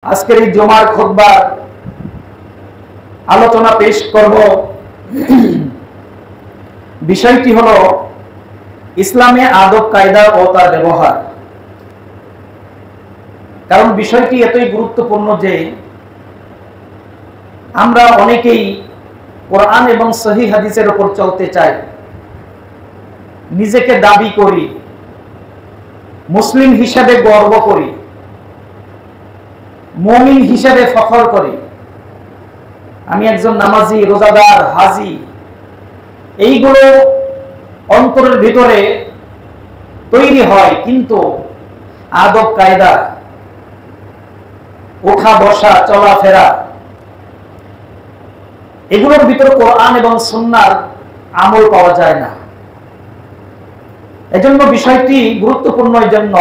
আজকের এই জুমার খুতবার আলোচনা পেশ করব। বিষয়টি হলো ইসলামে আদব কায়দা ও তার ব্যবহার। কারণ বিষয়টি এতই গুরুত্বপূর্ণ যে আমরা অনেকেই কোরআন এবং সহিহ হাদিসের উপর চলতে চাই, নিজেকে দাবি করি, মুসলিম হিসেবে গর্ব করি, মুমিন হিসেবে ফখর করি, আমি একজন নামাজি, রোজাদার, হাজি। এইগুলো অন্তরের ভিতরে তৈরি হয়, কিন্তু আদব কায়দা, ওঠা বসা, চলাফেরা, এগুলোর ভিতরে কোরআন এবং সুন্নাহর আমল পাওয়া যায় না। এজন্য বিষয়টি গুরুত্বপূর্ণ, এজন্য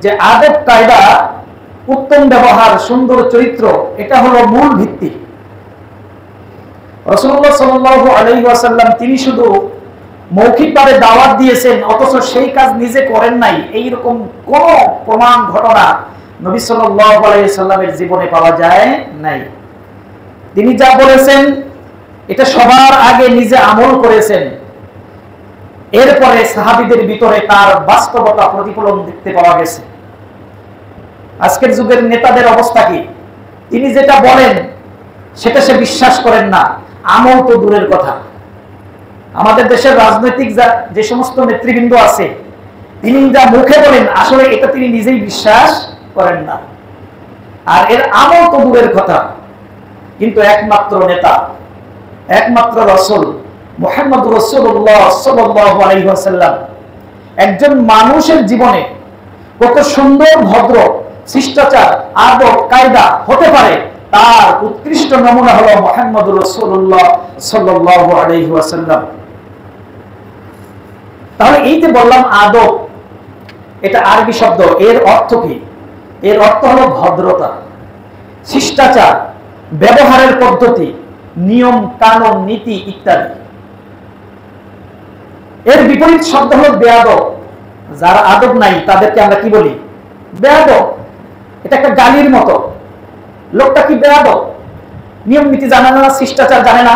যে আদব কায়দা, উত্তম ব্যবহার, সুন্দর চরিত্র, এটা হলো মূল ভিত্তি। রাসূলুল্লাহ সাল্লাল্লাহু আলাইহি ওয়াসাল্লাম তিনি শুধু মৌখিকভাবে দাওয়াত দিয়েছেন, অথচ সেই কাজ নিজে করেন নাই, এইরকম কোন প্রমাণ ঘটনা নবী সাল্লাল্লাহু আলাইহি ওয়াসাল্লামের জীবনে পাওয়া যায় নাই। তিনি যা বলেছেন এটা সবার আগে নিজে আমল করেছেন, এরপরে সাহাবীদের ভিতরে তার বাস্তবতা প্রতিফলন দেখতে পাওয়া গেছে। আজকের যুগের নেতাদের অবস্থা কি? তিনি যেটা বলেন সেটা সে বিশ্বাস করেন না, আমল তো দূরের কথা। আমাদের দেশের রাজনৈতিক যে সমস্ত নেতৃবৃন্দ আছে, তিনি যা মুখে বলেন আসলে এটা তিনি নিজেই বিশ্বাস করেন না, আর এর আমল তো দূরের কথা। কিন্তু একমাত্র নেতা, একমাত্র রাসূল মুহাম্মদ রাসূলুল্লাহ সাল্লাল্লাহু আলাইহি ওয়াসাল্লাম একজন মানুষের জীবনে কত সুন্দর, ভদ্র, শিষ্টাচার, আদব কায়দা হতে পারে, তার উৎকৃষ্ট নমুনা হলো মুহাম্মদ রাসূলুল্লাহ সাল্লাল্লাহু আলাইহি ওয়াসাল্লাম। তাহলে এই যে বললাম আদব, এটা আরবি শব্দ, এর অর্থ কি? এর অর্থ হলো ভদ্রতা, শিষ্টাচার, ব্যবহারের পদ্ধতি, নিয়ম কানুন, নীতি ইত্যাদি। এর বিপরীত শব্দ হলো বেয়াদব। যারা আদব নাই তাদেরকে আমরা কি বলি? বেয়াদব। এটা একটা গালির মতো। লোকটা কি বেয়াদব, নিয়ম নীতি জানে না, শিষ্টাচার জানে না,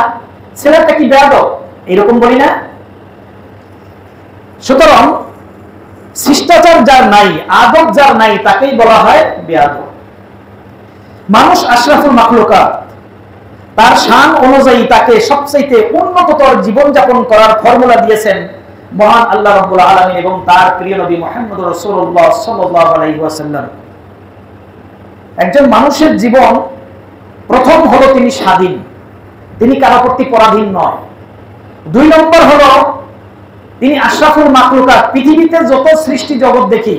ছেলেটা কি বেয়াদব, এরকম বলি না? সুতরাং শিষ্টাচার যার নাই, আদব যার নাই, তাকেই বলা হয় বেয়াদব। মানুষ আশরাফুল মাখলুকাত, তার শান অনুযায়ী তাকে সবচেয়ে উন্নততর জীবনযাপন করার ফর্মুলা দিয়েছেন মহান আল্লাহ রাব্বুল আলামিন এবং তার প্রিয় নবী মুহাম্মদ রাসূলুল্লাহ সাল্লাল্লাহু আলাইহি ওয়াসাল্লাম। একজন মানুষের জীবন প্রথম হলো তিনি স্বাধীন, তিনি কারো প্রতি পরাধীন নয়। 2 নম্বর হলো তিনি আশরাফুল মাখলুকাত, পৃথিবীতে যত সৃষ্টি জগৎ দেখি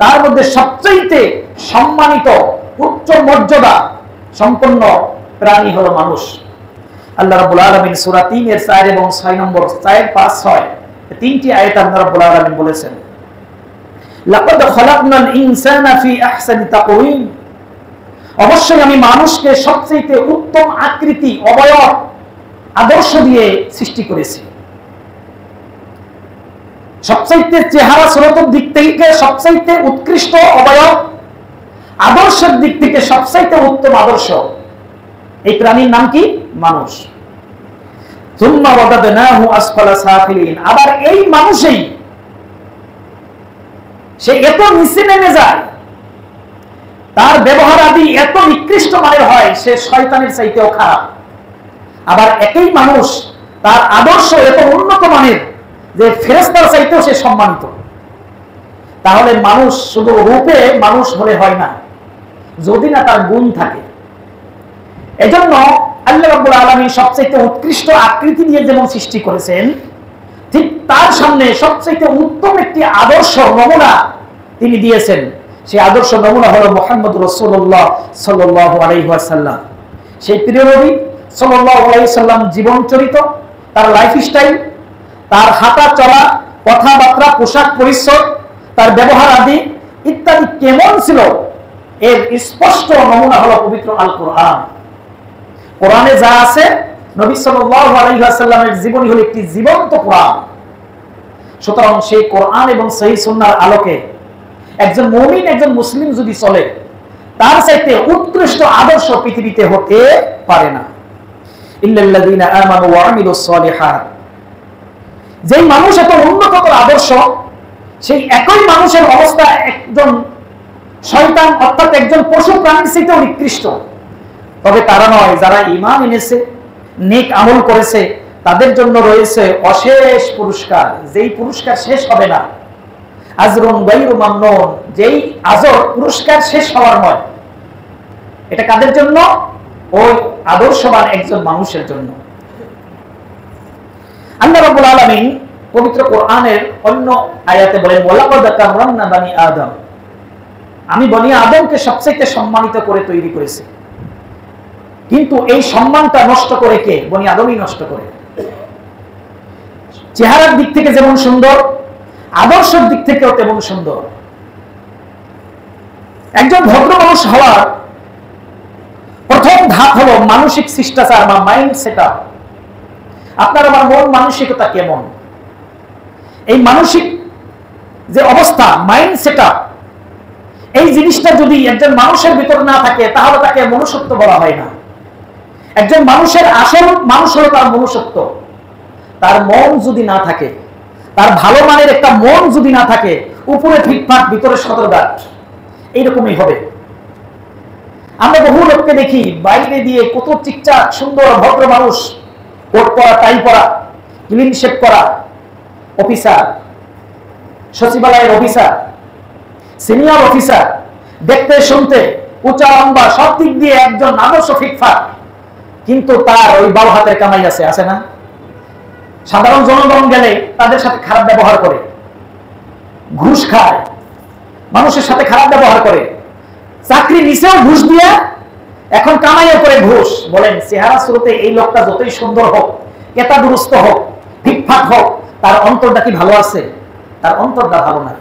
তার মধ্যে সবচেয়ে সম্মানিত, উচ্চ মর্যাদা সম্পন্ন প্রাণী হলো মানুষ। আল্লাহ রাব্বুল আলামিন সূরা 3 এর 4 এবং 6 নম্বর, 4, 5, 6 তিনটি আয়াত আল্লাহ রাব্বুল আলামিন বলেছেন, লাকাদ খালাকনাল ইনসানা ফি আহসানি তাকওয়িম, অবশ্যই আমি মানুষকে সবচেয়ে উত্তম আকৃতি, অবয়ব, আদর্শ দিয়ে সৃষ্টি করেছি। সবচেয়ে চেহারা সুরতের দিক থেকে সবচেয়ে উৎকৃষ্ট অবয়ব, আদর্শের দিক থেকে সবচেয়ে উত্তম আদর্শ, এই প্রাণীর নাম কি? মানুষ। সুম্মা ওয়াদাদনাহু আসফালা সাফিলিন, আবার এই মানুষই সে এত নিচে নেমে যায়, তার ব্যবহার আদি এত নিকৃষ্ট মানের হয়, সে শয়তানের চাইতেও খারাপ। আবার একই মানুষ, তার আদর্শ এত উন্নত মানের যে ফেরেশতার চাইতেও সে সম্মানিত। তাহলে মানুষ শুধু রূপে মানুষ হলে হয় না, যদি না তার গুণ থাকে। এজন্য আল্লাহ রাব্বুল আলামিন সবচেয়ে উৎকৃষ্ট আকৃতি দিয়ে যেমন সৃষ্টি করেছেন, ঠিক তার সামনে সবচেয়ে উত্তম একটি আদর্শ নমুনা তিনি দিয়েছেন। সেই আদর্শ নমুনা হলো মুহাম্মদ রাসূলুল্লাহ সাল্লাল্লাহু আলাইহি ওয়াসাল্লাম। সেই প্রিয় নবী সাল্লাল্লাহু আলাইহি ওয়াসাল্লাম জীবন চরিত, তার লাইফস্টাইল, তার হাঁটা চলা, কথাবার্তা, পোশাক পরিচ্ছদ, তার ব্যবহার আদি ইত্যাদি কেমন ছিল, এর স্পষ্ট নমুনা হলো পবিত্র আল কোরআন। কোরআনে যা আছে, নবী সাল্লাল্লাহু আলাইহি ওয়াসাল্লামের জীবনী হলো একটি জীবন্ত কোরআন। সুতরাং সেই কোরআন এবং সহিহ সুন্নাহর আলোকে একজন মুমিন, একজন মুসলিম যদি চলে, তার চাইতে উৎকৃষ্ট আদর্শ পৃথিবীতে হতে পারে না। ইল্লাল্লাযীনা আমানু ওয়া আমিলুস সালিহাত, যেই মানুষ এত উন্নততর আদর্শ, সেই একই মানুষের অবস্থা একজন শয়তান অর্থাৎ একজন পশু প্রাণীর চেয়ে নিকৃষ্ট। তবে তারা নয়, যারা ঈমান এনেছে, নেক আমল করেছে, তাদের জন্য রয়েছে অশেষ পুরস্কার, যেই পুরস্কার শেষ হবে না। আজরুন গায়রু মামনুন, যেই আজর পুরস্কার শেষ হওয়ার নয়। এটা কাদের জন্য? ওই আদর্শবান একজন মানুষের জন্য। আল্লাহ রাব্বুল আলামিন পবিত্র কোরআনের অন্য আয়াতে বলেন, ওয়ালাকাদ কাররামনা বানি আদম, আমি বনি আদমকে সবচেয়ে সম্মানিত করে তৈরি করেছি। কিন্তু এই সম্মানটা নষ্ট করে কে? বনি আদমই নষ্ট করে। চেহারার দিক থেকে যেমন সুন্দর, আদর্শের দিক থেকেও তেমন সুন্দর। একজন ভদ্র মানুষ হওয়ার প্রথম ধাপ হলো মানসিক শিষ্টাচার বা মাইন্ড সেটআপ। আপনার আমার মন মানসিকতা কেমন, এই মানসিক যে অবস্থা, মাইন্ড সেটআপ, এই জিনিসটা যদি একজন মানুষের ভিতর না থাকে তাহলে তাকে মনুষ্যত্ব বলা হয় না। একজন মানুষের আসল মানুষ হলো তার মনুষ্যত্ব। তার মন যদি না থাকে, তার ভালো মানের একটা মন যদি না থাকে, উপরে ফিটফাট ভিতরে সদরঘাট, এইরকমই হবে। আমরা বহু লোককে দেখি বাইরে দিয়ে কত চিকচাক সুন্দর ভদ্র মানুষ, কোট পরা, টাই পরা, ক্লিন শেভ করা অফিসার, সচিবালয়ের অফিসার, সিনিয়র অফিসার, দেখতে শুনতে উঁচা লম্বা সব দিক দিয়ে একজন আদর্শ ফিটফাট, কিন্তু তার ওই বাউ হাতের কামাই আছে না? সাধারণ জনগণ গেলে তাদের সাথে খারাপ ব্যবহার করে, ঘুষ খায়, মানুষের সাথে খারাপ ব্যবহার করে, চাকরি নিছেও ঘুষ দিয়ে, এখন কামাইও করে ঘুষ। বলেন চেহারা শুরুতে এই লোকটা যতই সুন্দর হোক, কেতা দুরুস্ত হোক, ফিটফাট হোক, তার অন্তরটা কি ভালো আছে? তার অন্তরটা ভালো না।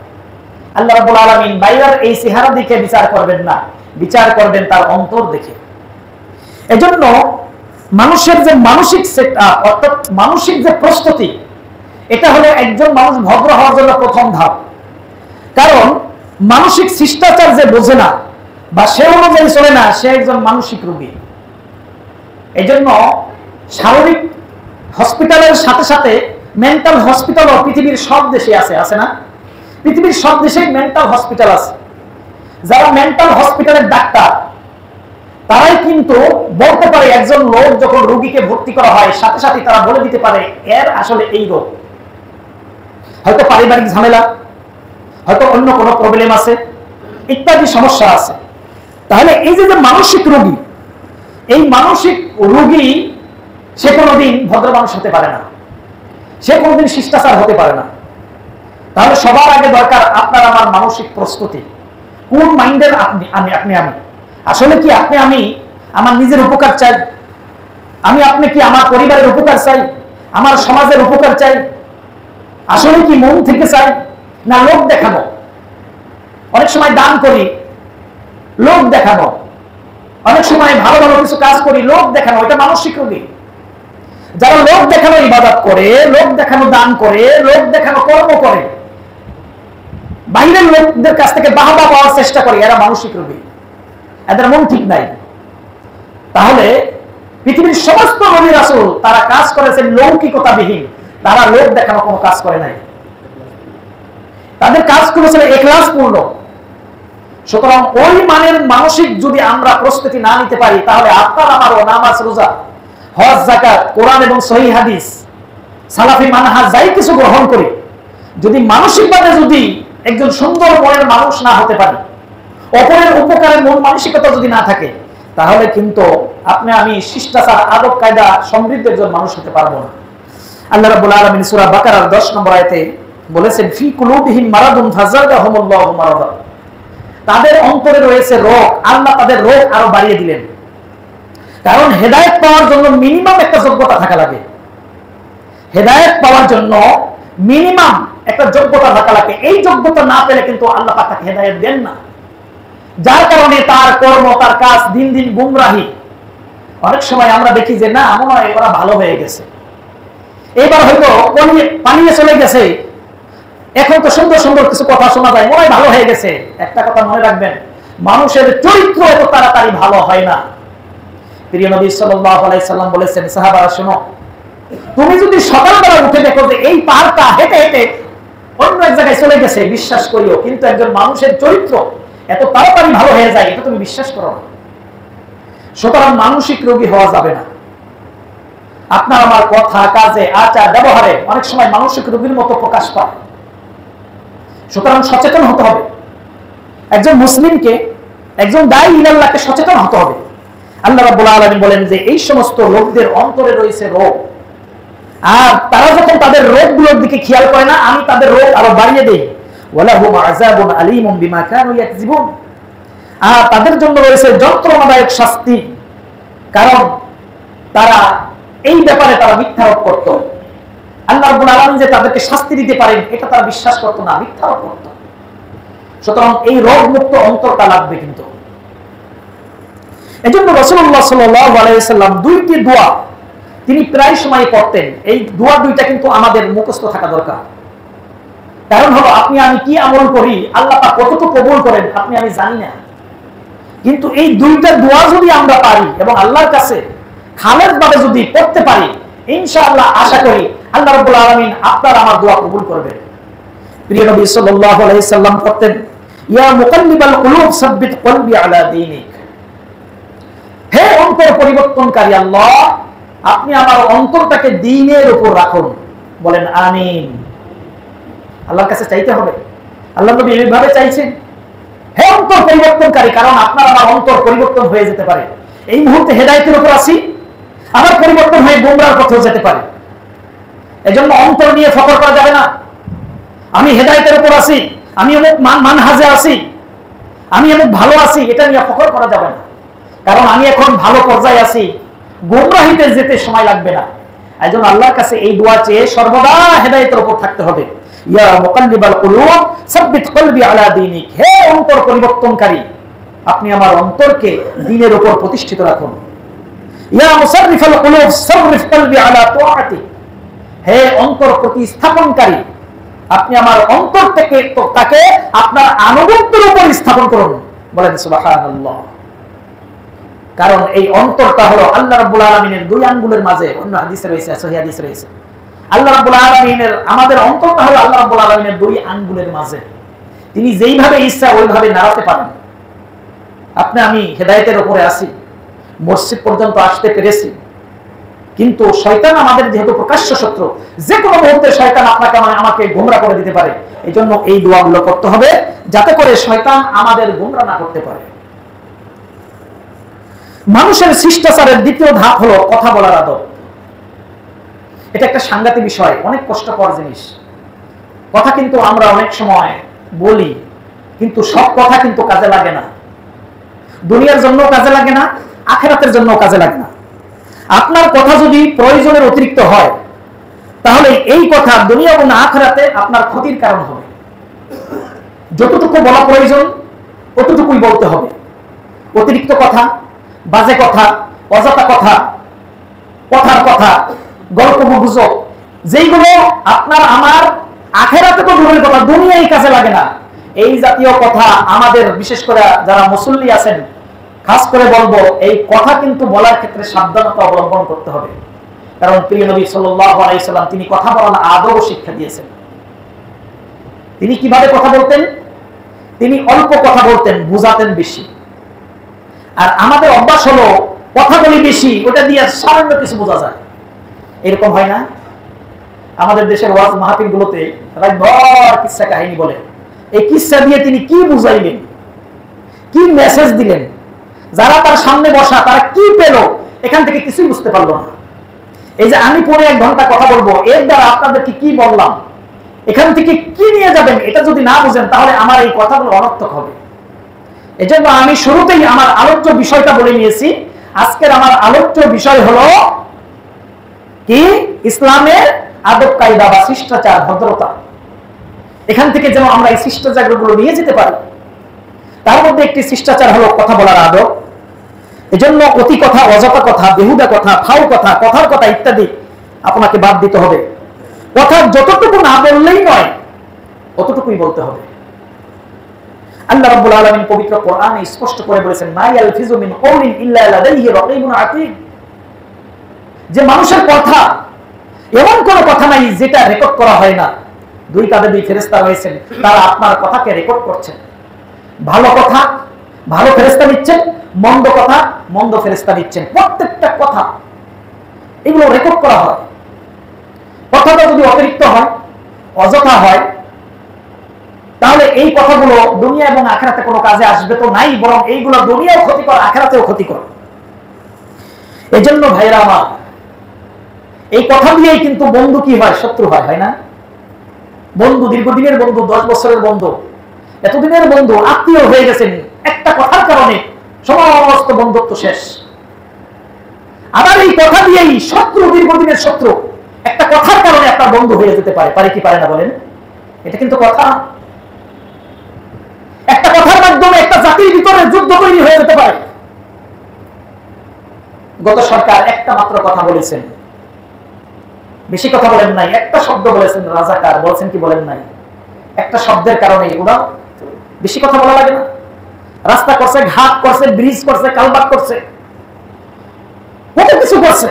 আল্লাহ রাব্বুল আলামিন বাইরের এই চেহারা দেখে বিচার করবেন না, বিচার করবেন তার অন্তর দেখে। এজন্য মানুষের যে মানসিক সেটআপ অর্থাৎ মানসিক যে প্রস্তুতি, এটা হলো একজন মানুষ ভদ্র হওয়ার জন্য প্রথম ধাপ। কারণ মানসিক শিষ্টাচার যে বোঝে না বা সে অনুযায়ী চলে না, সে একজন মানসিক রোগী। এজন্য শারীরিক হসপিটালের সাথে সাথে মেন্টাল হসপিটালও পৃথিবীর সব দেশে আছে না? পৃথিবীর সব দেশেই মেন্টাল হসপিটাল আছে। যারা মেন্টাল হসপিটালের ডাক্তার, তারাই কিন্তু বলতে পারে, একজন লোক যখন রোগীকে ভর্তি করা হয় সাথে সাথে তারা বলে দিতে পারে এর আসলে এই রোগ, হয়তো পারিবারিক ঝামেলা, হয়তো অন্য কোনো প্রবলেম আছে, ইত্যাদি সমস্যা আছে। তাহলে এই যে মানসিক রোগী, এই মানসিক রোগী সে কোনোদিন ভদ্র মানুষ হতে পারে না, সে কোনোদিন শিষ্টাচার হতে পারে না। তাহলে সবার আগে দরকার আপনার আমার মানসিক প্রস্তুতি। কোন মাইন্ডের আপনি আসলে কি আমি আমার নিজের উপকার চাই? আপনি কি আমার পরিবারের উপকার চাই, আমার সমাজের উপকার চাই? আসলে কি মন থেকে চাই, না লোক দেখানো? অনেক সময় দান করি, লোক দেখানো। অনেক সময় ভালো ভালো কিছু কাজ করি, লোক দেখানো। এটা মানসিক রোগী। যারা লোক দেখানো ইবাদত করে, লোক দেখানো দান করে, লোক দেখানো কর্ম করে, বাইরের লোকদের কাছ থেকে বাহবা পাওয়ার চেষ্টা করে, এরা মানসিক রোগী, এদের মন ঠিক নাই। তাহলে পৃথিবীর সমস্ত নবী রাসূল তারা কাজ করেছেন লৌকিকতাবিহীন, তারা লোক দেখানো কোনো কাজ করে নাই। তাদের কাজ করেছিল ইখলাসপূর্ণ। সুতরাং ওই মানের মানসিক যদি আমরা প্রস্তুতি না নিতে পারি, তাহলে আপনার আমারও নামাজ, রোজা, হজ, যাকাত, কোরআন এবং সহিহ হাদিস, সালাফি মানহাজ যাই কিছু গ্রহণ করি, যদি মানসিকভাবে যদি একজন সুন্দর মনের মানুষ না হতে পারি, অপরের উপকারের মন মানসিকতা যদি না থাকে, তাহলে কিন্তু আমি শিষ্টাচার, আদব কায়দা সমৃদ্ধ একজন মানুষ হতে পারবো না। আল্লাহ রাব্বুল আলামিন সূরা বাকারার 10 নম্বর আয়াতে বলেছেন, ফি কুলুবিহিম মারাদুন ফাযাদাহুমুল্লাহু মারাদা, তাদের অন্তরে রয়েছে রোগ, আল্লাহ তাদের রোগ আরো বাড়িয়ে দিলেন। কারণ হেদায়েত পাওয়ার জন্য মিনিমাম একটা যোগ্যতা থাকা লাগে। হেদায়েত পাওয়ার জন্য মিনিমাম একটা যোগ্যতা থাকা লাগে। এই যোগ্যতা না পেলে কিন্তু আল্লাহ পাক তাকে হেদায়েত দেন না। যার কারণে তার কর্ম, তার কাজ দিন দিন গুমরাহি। অনেক সময় আমরা দেখি যে না, মনে হয় ওরা ভালো হয়ে গেছে, এবার হয়তো পানিয়ে চলে গেছে, এখন তো সুন্দর সুন্দর কিছু কথা শোনা যায়, মনে হয় ভালো হয়ে গেছে। একটা কথা মনে রাখবেন, মানুষের চরিত্র এত তাড়াতাড়ি ভালো হয় না। প্রিয় নবী সাল্লাল্লাহু আলাইহি সাল্লাম বলেছেন, সাহাবারা শোনো, তুমি যদি সকালবেলা উঠে দেখো যে এই পাহাড়টা হেঁটে হেঁটে অন্য এক জায়গায় চলে গেছে, বিশ্বাস করিও, কিন্তু একজন মানুষের চরিত্র এত তাড়াতাড়ি ভালো হয়ে যায় এটা তুমি বিশ্বাস করো না। সুতরাং মানসিক রোগী হওয়া যাবে না। আপনার আমার কথা, কাজে, আচার, ব্যবহারে অনেক সময় মানসিক রোগীর মতো প্রকাশ পায়। সুতরাং সচেতন হতে হবে। একজন মুসলিমকে, একজন দায়ী ইলাল্লাহকে সচেতন হতে হবে। আল্লাহ রাব্বুল আলামিন বলেন যে এই সমস্ত লোকদের অন্তরে রয়েছে রোগ, আর তারা যখন তাদের রোগগুলোর দিকে খেয়াল করে না, আমি তাদের রোগ আরো বাড়িয়ে দেই। ওয়ালাহুম আযাবুন আলীমুম বিমা কানু ইয়াকযিবুন, আর তাদের জন্য রয়েছে যন্ত্রণাদায়ক শাস্তি, কারণ তারা এই ব্যাপারে তারা মিথ্যারোপ করত। আল্লাহ রাব্বুল আলামিন যে তাদেরকে শাস্তি দিতে পারেন এটা তারা বিশ্বাস করত না, মিথ্যারোপ করত। সুতরাং এই রোগ মুক্ত অন্তরটা লাগবে। কিন্তু এজন্য রাসূলুল্লাহ সাল্লাল্লাহু আলাইহি ওয়াসাল্লাম দুইটি দোয়া তিনি প্রায় সময় পড়তেন। এই দোয়া দুইটা কিন্তু আমাদের মুখস্থ থাকা দরকার। কারণ হলো, আপনি আমি কি আমল করি, আল্লাহ পাক কতটুকু কবুল করেন আপনি আমি জানি না, কিন্তু এই দুইটা দোয়া যদি আমরা পারি এবং আল্লাহর কাছে খালেসভাবে যদি পড়তে পারি, ইনশাআল্লাহ আশা করি আল্লাহ রাব্বুল আলামিন আপনার আমার দোয়া কবুল করবেন। প্রিয় নবী সাল্লাল্লাহু আলাইহি সাল্লাম পড়তেন, ইয়া মুকাল্লিবাল কুলুব সাব্বিত কলবি আলা দীনিক, হে অন্তর পরিবর্তনকারী আল্লাহ, আপনি আমার অন্তরটাকে দ্বীনের উপর রাখুন। বলেন আমিন। আল্লাহর কাছে চাইতে হবে। আল্লাহ নবী এইভাবে চাইছেন, হে অন্তর পরিবর্তনকারী, কারণ আপনার আমার অন্তর পরিবর্তন হয়ে যেতে পারে। এই মুহূর্তে হেদায়েতের উপর আছি, আবার পরিবর্তন হয়ে গোমরাহর পথেও যেতে পারে। এজন্য অন্তর নিয়ে ফখর করা যাবে না। আমি হেদায়েতের উপর আছি, আমি অনেক মানহাজে আছি, আমি অনেক ভালো আছি, এটা নিয়ে ফখর করা যাবে না। কারণ আমি এখন ভালো পর্যায়ে আছি, গোমরাহিতে যেতে সময় লাগবে না। এজন্য আল্লাহর কাছে এই দোয়া চেয়ে সর্বদা হেদায়েতের উপর থাকতে হবে। ইয়া মুকাল্লিবাল কুলুব সাব্বিত কলবি আলা দীনিক, হে অন্তর পরিবর্তনকারী, আপনি আমার অন্তরকে দ্বীনের উপর প্রতিষ্ঠিত রাখুন। ইয়া মুসাররিফাল কুলুব সাররিফ কলবি আলা তাআতিক, হে অন্তর প্রতিস্থাপনকারী, আপনি আমার অন্তর থেকে তাকে আপনার আনুগত্যের উপর স্থাপন করুন। বলেন সুবহানাল্লাহ। কারণ এই অন্তরটা হলো আল্লাহ রাব্বুল আলামিনের দুই আঙ্গুলের মাঝে, অন্য হাদিসে রয়েছে, সহিহ হাদিসে রয়েছে, আল্লাহ রাব্বুল আলামিনের, আমাদের অন্তরটা হলো আল্লাহ রাব্বুল আলামিনের দুই আঙ্গুলের মাঝে। তিনি যেইভাবে ইচ্ছা ওইভাবে নাড়াতে পারেন। আপনি আমি হেদায়েতের উপরে আছি, মসজিদ পর্যন্ত আসতে পেরেছি, কিন্তু শয়তান আমাদের যেহেতু প্রকাশ্য শত্রু, যে কোনো মুহূর্তে শয়তান আপনাকে আমাকে গোমরা করে দিতে পারে। এই জন্য এই দোয়াগুলো করতে হবে যাতে করে শয়তান আমাদের গোমরা না করতে পারে। মানুষের শিষ্টাচারের দ্বিতীয় ধাপ হলো কথা বলার আদব। এটা একটা সাংঘাতিক বিষয়, অনেক কষ্টকর জিনিস। কথা কিন্তু আমরা অনেক সময় বলি, কিন্তু সব কথা কিন্তু কাজে লাগে না। দুনিয়ার জন্য কাজে লাগে না, আখিরাতের জন্য কাজে লাগে না। আপনার কথা যদি প্রয়োজনের অতিরিক্ত হয়, তাহলে এই কথা দুনিয়া এবং আখিরাতে আপনার ক্ষতির কারণ হবে। যতটুকু বলা প্রয়োজন ততটুকুই বলতে হবে। অতিরিক্ত কথা, বাজে কথা, অযথা কথা, কথার কথা, গল্প গুজব, যেইগুলো আপনার আমার আখিরাতে তো দূরের কথা, দুনিয়ায় কাজে লাগে না, এই জাতীয় কথা আমাদের, বিশেষ করে যারা মুসল্লি আছেন, খাস করে বলবো, এই কথা কিন্তু বলার ক্ষেত্রে সাবধানতা অবলম্বন করতে হবে। কারণ প্রিয় নবী সাল্লাল্লাহু আলাইহি সাল্লাম তিনি কথা বলার আদব শিক্ষা দিয়েছেন। তিনি কিভাবে কথা বলতেন? তিনি অল্প কথা বলতেন, বুঝাতেন বেশি। আর আমাদের অভ্যাস হলো কথা বলি বেশি, ওটা দিয়ে সামান্য কিছু বোঝা যায়। এরকম হয় না? আমাদের দেশের ওয়াজ মাহফিল গুলোতে রাতভর কিসসা কাহিনী বলে। এই কিসসা দিয়ে তিনি কি বুঝাইলেন, কি মেসেজ দিলেন, যারা তার সামনে বসা তারা কি পেল, এখান থেকে কিছুই বুঝতে পারলো না। এই যে আমি পরে 1 ঘন্টা কথা বলবো, এর দ্বারা আপনাদেরকে কি বললাম, এখান থেকে কি নিয়ে যাবেন, এটা যদি না বুঝেন তাহলে আমার এই কথাগুলো অনর্থক হবে। এজন্য আমি শুরুতেই আমার আলোচ্য বিষয়টা বলে নিয়েছি। আজকের আমার আলোচ্য বিষয় হলো কি? ইসলামের আদব কায়দা বা শিষ্টাচার, ভদ্রতা। এখান থেকে যেন আমরা এই শিষ্টাচারগুলো নিয়ে যেতে পারি। তার মধ্যে একটি শিষ্টাচার হলো কথা বলার আদব। এজন্য অতি কথা, অযথা কথা, বেহুদা কথা, ফাউ কথা, কথার কথা ইত্যাদি আপনাকে বাদ দিতে হবে। কথা যতটুকু না বললেই নয়, অতটুকুই বলতে হবে। আল্লাহ রাব্বুল আলামিন পবিত্র কোরআনে স্পষ্ট করে বলেছেন, মা ইয়ালফিজু মিন কওলিন ইল্লা লাদাইহি রাকীবুন আতীদ, যে মানুষের কথা এমন কোন কথা নাই যেটা রেকর্ড করা হয় না। দুই কাঁধে দুই ফেরেশতা রয়েছেন, তারা আপনার কথাকে রেকর্ড করছেন। ভালো কথা ভালো ফেরেশতা নিচ্ছেন, মন্দ কথা মন্দ ফেরেশতা নিচ্ছেন। প্রত্যেকটা কথা এগুলো রেকর্ড করা হয়। কথাটা যদি অতিরিক্ত হয়, অযথা হয়, তাহলে এই কথাগুলো দুনিয়া এবং আখিরাতে কোনো কাজে আসবে তো নাই, বরং এইগুলো দুনিয়াও ক্ষতিকর, আখিরাতেও ক্ষতিকর। এজন্য ভাইরা আমার, এই কথা দিয়েই কিন্তু বন্ধু কি হয়, শত্রু হয়, হয় না? বন্ধু দীর্ঘদিনের বন্ধু, 10 বছরের বন্ধু, এতদিনের বন্ধু, আত্মীয় হয়ে গেছেন, একটা কথার কারণে সমস্ত বন্ধুত্ব শেষ। আবার এই কথা দিয়েই শত্রু, দীর্ঘদিনের শত্রু, একটা কথার কারণে আপনার বন্ধু হয়ে যেতে পারে। পারে কি পারে না বলেন? এটা কিন্তু কথা। একটা কথার মাধ্যমে একটা জাতির ভিতরে যুদ্ধ তৈরি হয়ে যেতে পারে। গত সরকার একটা মাত্র কথা বলেছেন, বেশি কথা বলেন নাই, একটা শব্দ বলেছেন রাজাকার, বলছেন কি বলেন নাই? একটা শব্দের কারণে ওরা বেশি কথা বলা লাগে না। রাস্তা করছে, ঘাট করছে, ব্রিজ করছে, কালভার্ট করছে, কত কিছু করছে,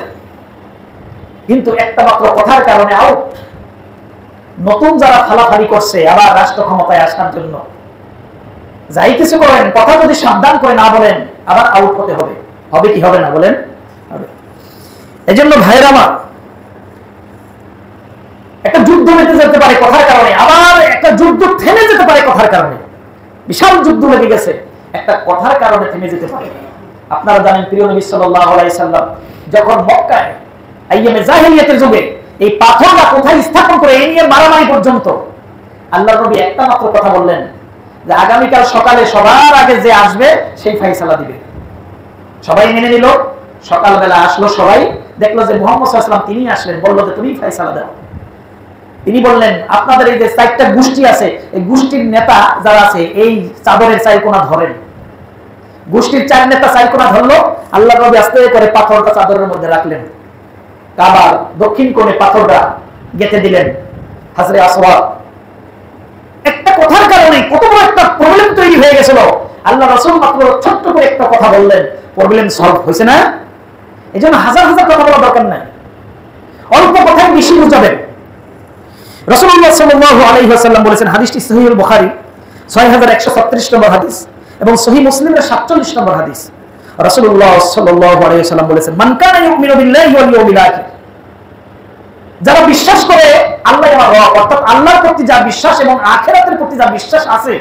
কিন্তু একটা মাত্র কথার কারণে আউট। নতুন যারা ফালাফালি করছে আবার রাষ্ট্র ক্ষমতায় আসার জন্য, যাই কিছু করেন, কথা যদি সাবধান করে না বলেন আবার আউট হতে হবে। হবে কি হবে না বলেন? এজন্য ভাইরা আমার, একটা যুদ্ধ বেঁধে যেতে পারে কথার কারণে, আবার একটা যুদ্ধ থেমে যেতে পারে কথার কারণে। বিশাল যুদ্ধ লেগে গেছে, একটা কথার কারণে থেমে যেতে পারে। আপনারা জানেন, প্রিয় নবী সাল্লাল্লাহু আলাইহি সাল্লাম যখন মক্কায় আইয়ামে জাহেলিয়াতের যুগে এই পাথরটা কোথায় স্থাপন করে এই নিয়ে মারামারি পর্যন্ত, আল্লাহর নবী একটা মাত্র কথা বললেন যে আগামীকাল সকালে সবার আগে যে আসবে সেই ফয়সালা দিবে। সবাই মেনে নিল। সকালবেলা আসলো, সবাই দেখলো যে মুহাম্মদ সাল্লাল্লাহু আলাইহি ওয়াসাল্লাম তিনি আসলেন। বলল যে তুমি ফয়সালা দাও। তিনি বললেন, আপনাদের এই যে 4টা গোষ্ঠী আছে, এই গোষ্ঠীর নেতা যারা আছে এই চাদরের চারকোনা ধরেন। গোষ্ঠীর 4 নেতা চারকোনা ধরলো, আল্লাহর নবী আস্তে করে পাথরটা চাদরের মধ্যে রাখলেন, কাবার দক্ষিণ কোণে পাথরটা গেঁথে দিলেন হাজরে আসওয়াদ। একটা কথার কারণে কত বড় একটা প্রবলেম তৈরি হয়ে গেছিল। আল্লাহ রাসূল মাত্র ছোট্ট করে একটা কথা বললেন, প্রবলেম সলভ হয়েছে না? এজন্য হাজার হাজার কথা বলা দরকার নাই, অল্প কথায় বেশি বুঝাবেন। রাসূলুল্লাহ সাল্লাল্লাহু আলাইহি ওয়াসাল্লাম বলেছেন, হাদিসটি সহিহুল বুখারী 6136 নম্বর হাদিস এবং সহিহ মুসলিমের 47 নম্বর হাদিস। রাসূলুল্লাহ সাল্লাল্লাহু আলাইহি ওয়াসাল্লাম বলেছেন, মান কানা ইউমিনু বিল্লাহি ওয়াল ইয়াউমিল আখির, যারা বিশ্বাস করে আল্লাহ এবং রব, অর্থাৎ আল্লাহর প্রতি যা বিশ্বাস এবং আখিরাতের প্রতি যা বিশ্বাস আছে,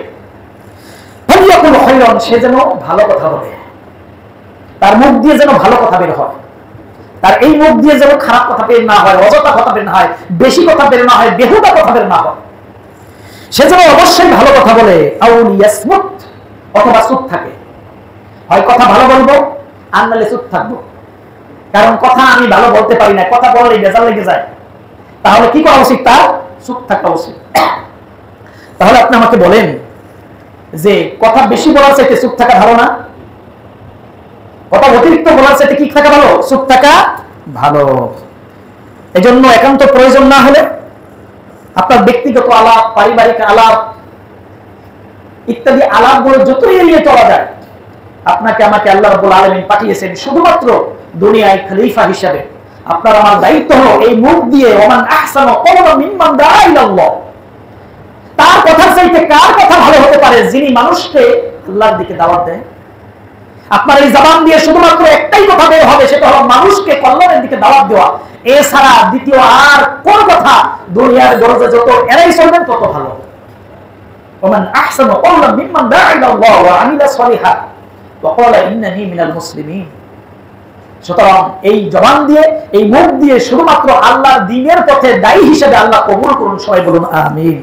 ফালিয়াকুল খায়রান, সে যেন ভালো কথা বলে, তার মুখ দিয়ে যেন ভালো কথা বের হয়, তার এই মুখ দিয়ে যেন খারাপ কথা বের না হয়, অযথা কথা বের না হয়, বেশি কথা বের না হয়, বেহুদা কথা বের না হয়। সে যেন অবশ্যই ভালো কথা বলে, আউল ইয়াসমুত, অথবা চুপ থাকে। হয় কথা ভালো বলবো আর নালে চুপ থাকবো, কারণ কথা আমি ভালো বলতে পারি না, কথা বললেই বেজার লেগে যায়। তাহলে কি করা উচিত? তার চুপ থাকা উচিত। তাহলে আপনি আমাকে বলেন যে কথা বেশি বলার চাইতে চুপ থাকা ভালো না? কথা অতিরিক্ত বলার চাইতে কি থাকা ভালো? চুপ থাকা ভালো। এজন্য একান্ত প্রয়োজন না হলে আপনার ব্যক্তিগত আলাপ, পারিবারিক আলাপ ইত্যাদি আলাপগুলো যতই এড়িয়ে চলা যায়, আপনাকে আমাকে আল্লাহ রাব্বুল আলামিন পাঠিয়েছেন শুধুমাত্র দুনিয়ায় খলিফা হিসেবে। আপনার আমার দায়িত্ব হলো এই মুখ দিয়ে ওমান আহসানু কওলান মিম্মান দাআ ইলাল্লাহ, তার কথা চাইতে কার কথা ভালো হতে পারে? যিনি মানুষকে আল্লাহর দিকে দাওয়াত দেয়। আপনার এই জবান দিয়ে শুধুমাত্র একটাই কথা বের হবে, সেটা হলো মানুষকে কল্যাণের দিকে দাওয়াত দেওয়া। এছাড়া দ্বিতীয় আর কোন কথা দুনিয়ার গরজে যত এড়াই চলবেন তত ভালো। ওমান আহসানু কওলান মিম্মান দাআ ইলাল্লাহ ওয়া আমিলা সলিহান ওয়া ক্বালা ইন্নানি মিনাল মুসলিমিন। সুতরাং এই জবান দিয়ে, এই মুখ দিয়ে শুধুমাত্র আল্লাহর দ্বীনের পথে দায়ী হিসেবে আল্লাহ কবুল করুন। সবাই বলুন আমিন।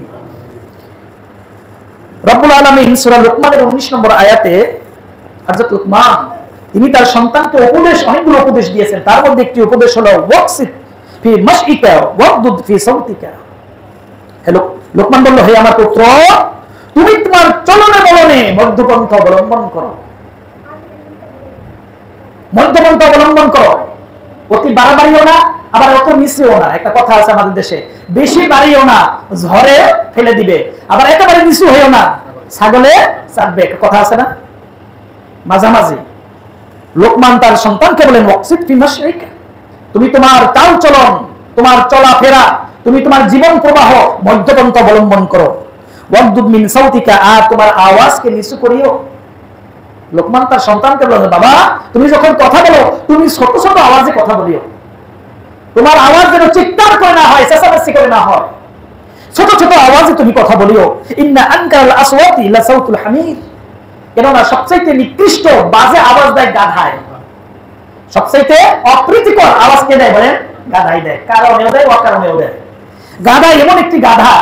রব্বুল আলামিন সূরা লুকমানের 19 নম্বর আয়াতে হযরত লুকমান তিনি তার সন্তানকে অনেকগুলো উপদেশ দিয়েছেন। তার মধ্যে একটি উপদেশ হলো ওয়াকসিত ফি মাশইকা ওয়াগদুদ ফি সাওতিকা। লুকমান বলল, হে আমার পুত্র, তুমি তোমার চলনে বলনে মধ্যপন্থা অবলম্বন করো, মধ্যপন্থা অবলম্বন করো। অতি বাড়াবাড়িও না, আবার অত নিচেও না। একটা কথা আছে আমাদের দেশে, বেশি বাড়িও না ঝড়ে ফেলে দিবে, আবার একেবারে নিচু হইও না ছাগলে চাটবে, কথা আছে না? মাঝামাঝি লোকমান তার সন্তানকে বলেন ওয়াকসিদ ফি মাশরিকা, তুমি তোমার চাল চলন, তোমার চলাফেরা, তুমি তোমার জীবন প্রবাহ মধ্যপন্থা অবলম্বন করো। ওয়াগদুদ মিন সাউতিকা, আর তোমার আওয়াজকে নিচু করিও। লোকমান তার সন্তানকে বলেন বাবা তুমি যখন কথা বলো তুমি ছোট ছোট আওয়াজে কথা বলিও, তোমার আওয়াজ যেন চিৎকার করে না হয়, চেঁচামেচি করে না হয়, ছোট ছোট আওয়াজে তুমি কথা বলিও। ইন্না আনকারাল আসওয়াতি লা সাউতুল হামির, কেননা সবচেয়ে নিকৃষ্ট বাজে আওয়াজ দেয় গাধায়, সবচেয়ে অপ্রীতিকর আওয়াজ কে দেয় বলেন? গাধাই দেয়, কারণেও দেয় অকারণেও দেয়। গাধা এমন একটি গাধা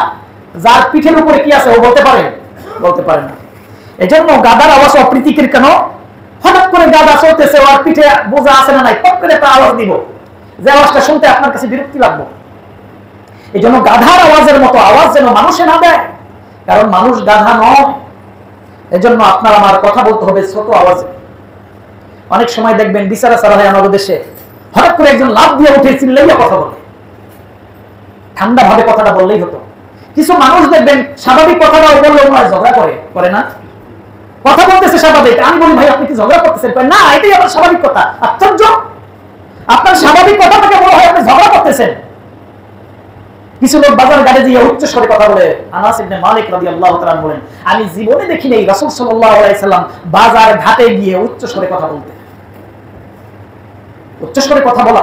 যার পিঠের উপরে কি আছে ও বলতে পারে? বলতে পারে না। এজন্য গাধার আওয়াজ অপ্রীতিকর কেন? হঠাৎ করে গাধা চলতেছে, ওর পিঠে বোঝা আছে না নাই, পট করে একটা আওয়াজ দিব, যে আওয়াজটা শুনতে আপনার কাছে বিরক্তি লাগবে। এই জন্য গাধার আওয়াজের মতো আওয়াজ যেন মানুষে না দেয়, কারণ মানুষ গাধা নয়। এজন্য আপনার আমার কথা বলতে হবে ছোট আওয়াজে। অনেক সময় দেখবেন বিচারা চালা হয় আমাদের দেশে, হঠাৎ করে একজন লাভ দিয়ে উঠে চিল্লাইয়া কথা বলে, ঠান্ডা ভাবে কথাটা বললেই হতো। কিছু মানুষ দেখবেন স্বাভাবিক কথাটাও বললে ওনারা ঝগড়া করে না? কথা বলতেছে স্বাভাবিক, আমি বলি ভাই আপনি কি ঝগড়া করতেছেন? না, এটাই আমার স্বাভাবিক কথা। আশ্চর্য, আপনার স্বাভাবিক কথাটাকে বলা হয় আপনি ঝগড়া করতেছেন। কিছু লোক বাজার ঘাটে দিয়ে উচ্চ স্বরে কথা বলে। আনাস ইবনে মালিক রাদিয়াল্লাহু তাআলা বলেন আমি জীবনে দেখি নাই রাসূল সাল্লাল্লাহু আলাইহি সাল্লাম বাজার ঘাটে গিয়ে উচ্চ স্বরে কথা বলতে। উচ্চ স্বরে কথা বলা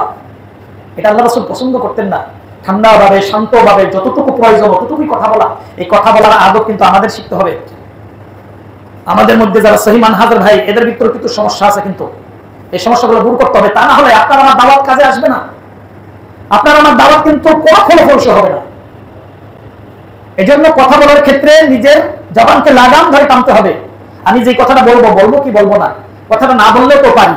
এটা আল্লাহ রাসূল পছন্দ করতেন না। ঠান্ডা ভাবে, শান্ত ভাবে, যতটুকু প্রয়োজন ততটুকুই কথা বলা। এই কথা বলার আদব কিন্তু আমাদের শিখতে হবে। আমাদের মধ্যে যারা সহি মানহাজের ভাই, এদের ভিতরে কিন্তু সমস্যা আছে, কিন্তু এই সমস্যাগুলো দূর করতে হবে। তা না হলে আপনার আমার দাওয়াত কাজে আসবে না, আপনার আমার দাওয়াত কিন্তু কোনো ফলপ্রসূ হবে না। এজন্য কথা বলার ক্ষেত্রে নিজের জবানকে লাগাম ধরে টানতে হবে। আমি যে কথাটা বলবো কি বলবো না, কথাটা না বললেও তো পারি,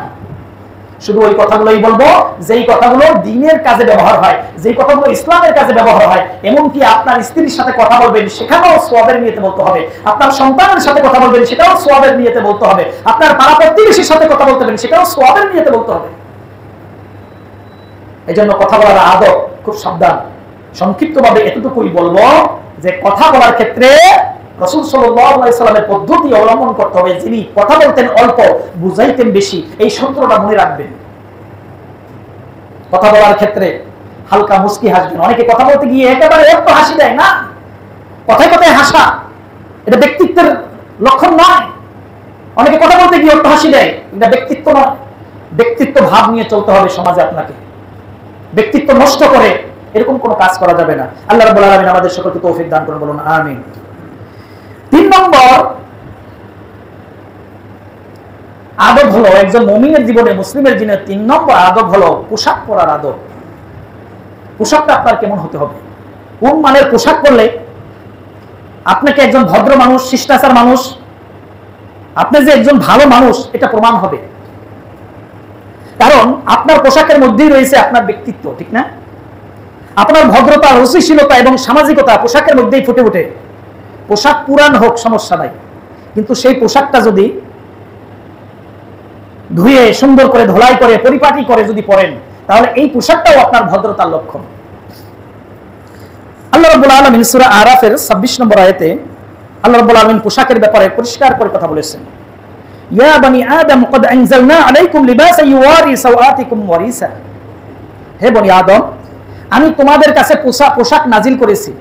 শুধু ওই কথাগুলোই বলবো যেই কথাগুলো দ্বীনের কাজে ব্যবহার হয়, যেই কথাগুলো ইসলামের কাজে ব্যবহার হয়। এমনকি আপনার স্ত্রীর সাথে কথা বলবেন সেখানেও সওয়াবের নিয়তে বলতে হবে, আপনার সন্তানের সাথে কথা বলবেন সেটাও সওয়াবের নিয়তে বলতে হবে, আপনার পাড়া প্রতিবেশীর সাথে কথা বলতে হবে সেটাও সওয়াবের নিয়তে বলতে হবে। এজন্য কথা বলার আদব খুব সাবধান। সংক্ষিপ্তভাবে এতটুকুই বলবো যে কথা বলার ক্ষেত্রে রাসূল সাল্লাল্লাহু আলাইহি সাল্লামের পদ্ধতি অবলম্বন করতে হবে। যিনি কথা বলতেন অল্প, বুঝাইতেন বেশি, এই সূত্রটা মনে রাখবেন। কথা বলার ক্ষেত্রে হালকা মুস্কি হাসবেন। অনেকে কথা বলতে গিয়ে একেবারে একটু হাসি দেয় না, কথায় কথায় হাসা এটা ব্যক্তিত্বের লক্ষণ নয়। অনেকে কথা বলতে গিয়ে একটু হাসি দেয়, এটা ব্যক্তিত্ব নয়। ব্যক্তিত্ব ভাব নিয়ে চলতে হবে সমাজে। আপনাকে ব্যক্তিত্ব নষ্ট করে এরকম কোনো কাজ করা যাবে না। আল্লাহ রাব্বুল আলামিন আমাদের সকলকে তৌফিক দান করুন, বলুন আমিন। 3 নম্বর আদব হলো একজন মুমিনের জীবনে, মুসলিমের জীবনে 3 নম্বর আদব হলো পোশাক পরার আদব। পোশাকটা আপনার কেমন হতে হবে? কোন মানের পোশাক পরলে আপনাকে একজন ভদ্র মানুষ, শিষ্টাচার মানুষ, আপনি যে একজন ভালো মানুষ এটা প্রমাণ হবে। কারণ আপনার পোশাকের মধ্যেই রয়েছে আপনার ব্যক্তিত্ব, ঠিক না? আপনার ভদ্রতা, রুচিশীলতা এবং সামাজিকতা পোশাকের মধ্যেই ফুটে ওঠে। পোশাক পুরান হোক সমস্যা নাই, কিন্তু সেই পোশাকটা যদি ধুয়ে সুন্দর করে ধোলাই করে পরিপাটি করে যদি পরেন, তাহলে এই পোশাকটাও আপনার ভদ্রতার লক্ষণ। আল্লাহ রাব্বুল আলামিন সূরা আরাফের 26 নম্বর আয়াতে আল্লাহ রাব্বুল আলামিন পোশাকের ব্যাপারে পরিষ্কার করে কথা বলেছেন। ইয়া বনি আদম কদ আনজালনা আলাইকুম লিবাসা ইউয়ারি সাওআতিকুম ওয়ারিসা, হে বনি আদম আমি তোমাদের কাছে পোশাক নাজিল করেছি।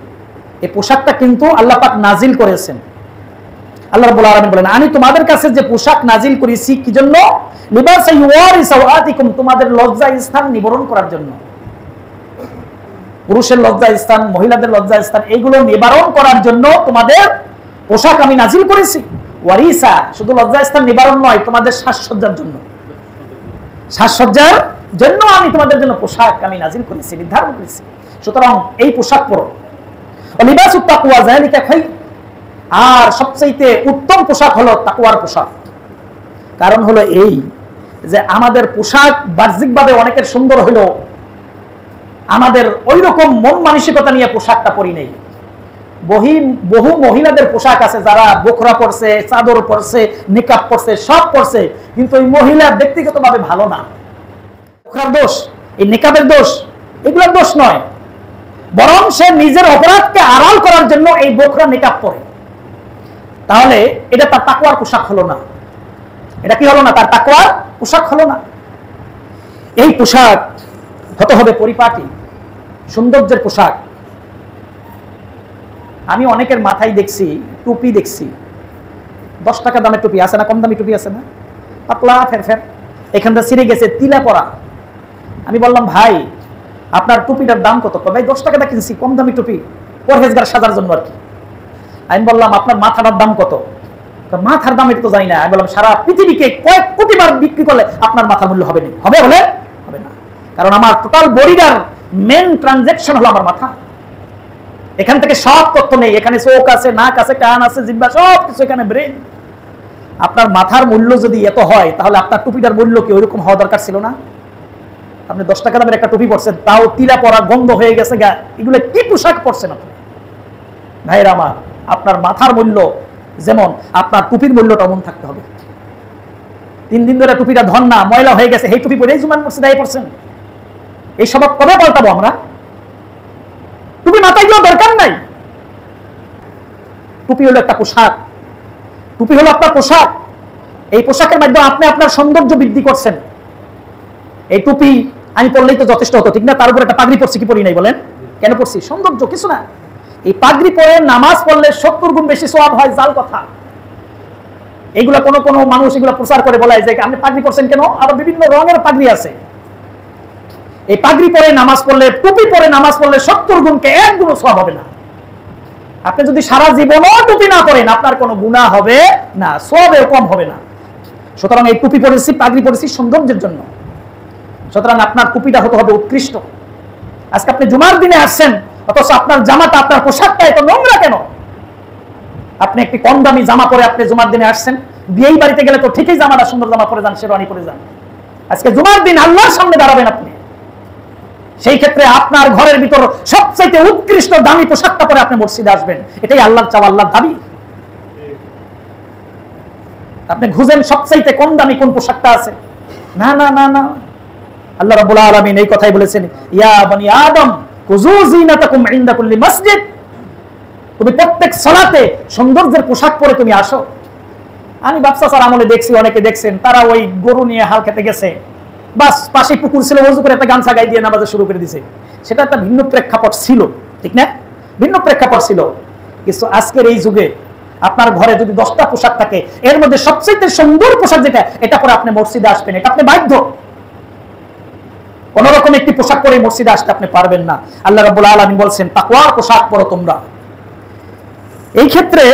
এই পোশাকটা কিন্তু আল্লাহ পাক নাজিল করেছেন। আল্লাহ রাব্বুল আলামিন বলেন আমি তোমাদের কাছে যে পোশাক নাজিল করেছি কি জন্য? লিবাসা ইউয়ারি সাওআতিকুম, তোমাদের লজ্জা স্থান নিবারণ করার জন্য। পুরুষের লজ্জা স্থান, মহিলাদের লজ্জা স্থান, এগুলো নিবারণ করার জন্য তোমাদের পোশাক আমি নাজিল করেছি। ওয়ারিসা, শুধু লজ্জা স্থান নিবারণ নয়, তোমাদের সাজসজ্জার জন্য। সাজসজ্জার জন্য আমি তোমাদের জন্য পোশাক আমি নাজিল করেছি, নির্ধারণ করেছি। সুতরাং এই পোশাক পরো। লিবাসুত তাকওয়া যালিকা খায়র, আর সবচেয়ে উত্তম পোশাক হলো তাকওয়ার পোশাক। কারণ হলো এই যে আমাদের পোশাক বাহ্যিকভাবে অনেকের সুন্দর হলো, আমাদের ওই রকম মন মানসিকতা নিয়ে পোশাকটা পরি নেই। বহু মহিলাদের পোশাক আছে যারা বোখরা পরছে, চাদর পরছে, নিকাব পরছে, সব পরছে, কিন্তু ওই মহিলা ব্যক্তিগতভাবে ভালো না। বোখরার দোষ, এই নিকাবের দোষ, এগুলোর দোষ নয়, বরং সে নিজের অপরাধকে আড়াল করার জন্য এই বোখরা নিকাব পরে। তাহলে এটা তার তাকওয়ার পোশাক হলো না। এটা কি হলো না? তার তাকওয়ার পোশাক হলো না। এই পোশাক হতে হবে পরিপাটি, সৌন্দর্যের পোশাক। আমি অনেকের মাথায় দেখছি টুপি, দেখছি 10 টাকা দামের টুপি আছে না, কম দামি টুপি আছে না, পাতলা ফের এখানটা ছিঁড়ে গেছে, তিলা পরা। আমি বললাম ভাই আপনার টুপিটার দাম কত? ভাই 10 টাকা দা কিনছি, কম দামি টুপি, পরহেজগার সাজার জন্য আর কি। আমি বললাম আপনার মাথাটার দাম কত? মাথার দাম এটা তো জানি না। আমি বললাম সারা পৃথিবীকে কয়েক কোটি বার বিক্রি করলে আপনার মাথার মূল্য হবে না। হবে বলে হবে না, কারণ আমার টোটাল বডিটার মেন ট্রানজাকশন হলো আমার মাথা। এখান থেকে সব তথ্য নেই, এখানে চোখ আছে, নাক আছে, কান আছে, জিহ্বা, সব কিছু এখানে ব্রেন। আপনার মাথার মূল্য যদি এত হয় তাহলে আপনার টুপিটার মূল্য কি ওইরকম হওয়া দরকার ছিল না? আপনি 10 টাকা দামের একটা টুপি পরছেন, তাও তিলা পরা, গন্ধ হয়ে গেছে গা, এগুলো কি পোশাক পরছেন আপনি? ভাইরা আমার, আপনার মাথার মূল্য যেমন আপনার টুপির মূল্যটা এমন থাকতে হবে। 3 দিন ধরে টুপিটা ধন না, ময়লা হয়ে গেছে, এই টুপি পরেই জুমান করছে, দায়ী পড়ছেন। এই স্বভাব কবে পাল্টাবো আমরা? টুপি মাথায় দেওয়ার দরকার নাই। টুপি হলো একটা পোশাক, টুপি হলো আপনার পোশাক। এই পোশাকের মাধ্যমে আপনি আপনার সৌন্দর্য বৃদ্ধি করছেন। এই টুপি আমি পরলেই তো যথেষ্ট হতো, ঠিক না? তার উপর একটা পাগড়ি পরছি, কি পরি নাই বলেন? কেন পরছি? সৌন্দর্য, কিছু না। এই পাগড়ি পরে নামাজ পড়লে 70 গুণ বেশি সওয়াব হয়, জাল কথা। এইগুলা কোন মানুষ এগুলা প্রচার করে বলে যে আপনি পাগড়ি পরছেন কেন? আরো বিভিন্ন রঙের পাগড়ি আছে। এই পাগড়ি পরে নামাজ পড়লে, টুপি পরে নামাজ পড়লে 70 গুণকে 1 গুণ সওয়াব হবে না। আপনি যদি সারা জীবনও টুপি না পরেন আপনার কোনো গুনাহ হবে না, সওয়াবেও কম হবে না। সুতরাং এই টুপি পরেছি, পাগড়ি পরেছি সৌন্দর্যের জন্য। সুতরাং আপনার টুপিটা হতে হবে উৎকৃষ্ট। আজকে আপনি জুমার দিনে আসছেন, অথচ আপনার জামাটা, আপনার পোশাকটা এত নোংরা কেন? আপনি একটি কম দামি জামা পরে আপনি জুমার দিনে আসছেন, বিয়েই বাড়িতে গেলে তো ঠিকই জামাটা সুন্দর জামা পরে যান, শেরওয়ানি পরে যান। আজকে জুমার দিন আল্লাহর সামনে দাঁড়াবেন আপনি, সেই ক্ষেত্রে আপনার ঘরের ভিতর সবচেয়ে উৎকৃষ্ট দামি পোশাকটা পরে আপনি মসজিদে আসবেন। এটাই আল্লাহর চাওয়া, আল্লাহর দাবি। আপনি খুঁজেন সবচেয়ে কম দামি কোন পোশাকটা আছে। না না না না, আল্লাহ রাব্বুল আলামিন এই কথাই বলেছেন, ইয়া বনি আদম খুযু যিনাতাকুম ইনদা কুল্লি মসজিদ। তুমি প্রত্যেক সালাতে সৌন্দর্যের পোশাক পরে তুমি আসো। আমি বাপসাসার আমলে দেখছি, অনেকে দেখছেন তারা ওই গরু নিয়ে হাল খেতে গেছে, বাস পাশে পুকুর ছিল, ওযু করে একটা গামছা গায়ে দিয়ে নামাজ শুরু করে দিয়েছে। সেটা একটা ভিন্ন প্রেক্ষাপট ছিল, ঠিক না? ভিন্ন প্রেক্ষাপট ছিল। কিন্তু আজকের এই যুগে আপনার ঘরে যদি 10টা পোশাক থাকে, এর মধ্যে সবচেয়ে সুন্দর পোশাক যেটা, এটা পরে আপনি মসজিদে আসবেন, এটা আপনি বাধ্য। কোন রকম একটি পোশাক পরে মসজিদে আসতে আপনি পারবেন না। আল্লাহ রাব্বুল আলামিন বলছেন তাকওয়ার পোশাক পরো তোমরা। এই ক্ষেত্রে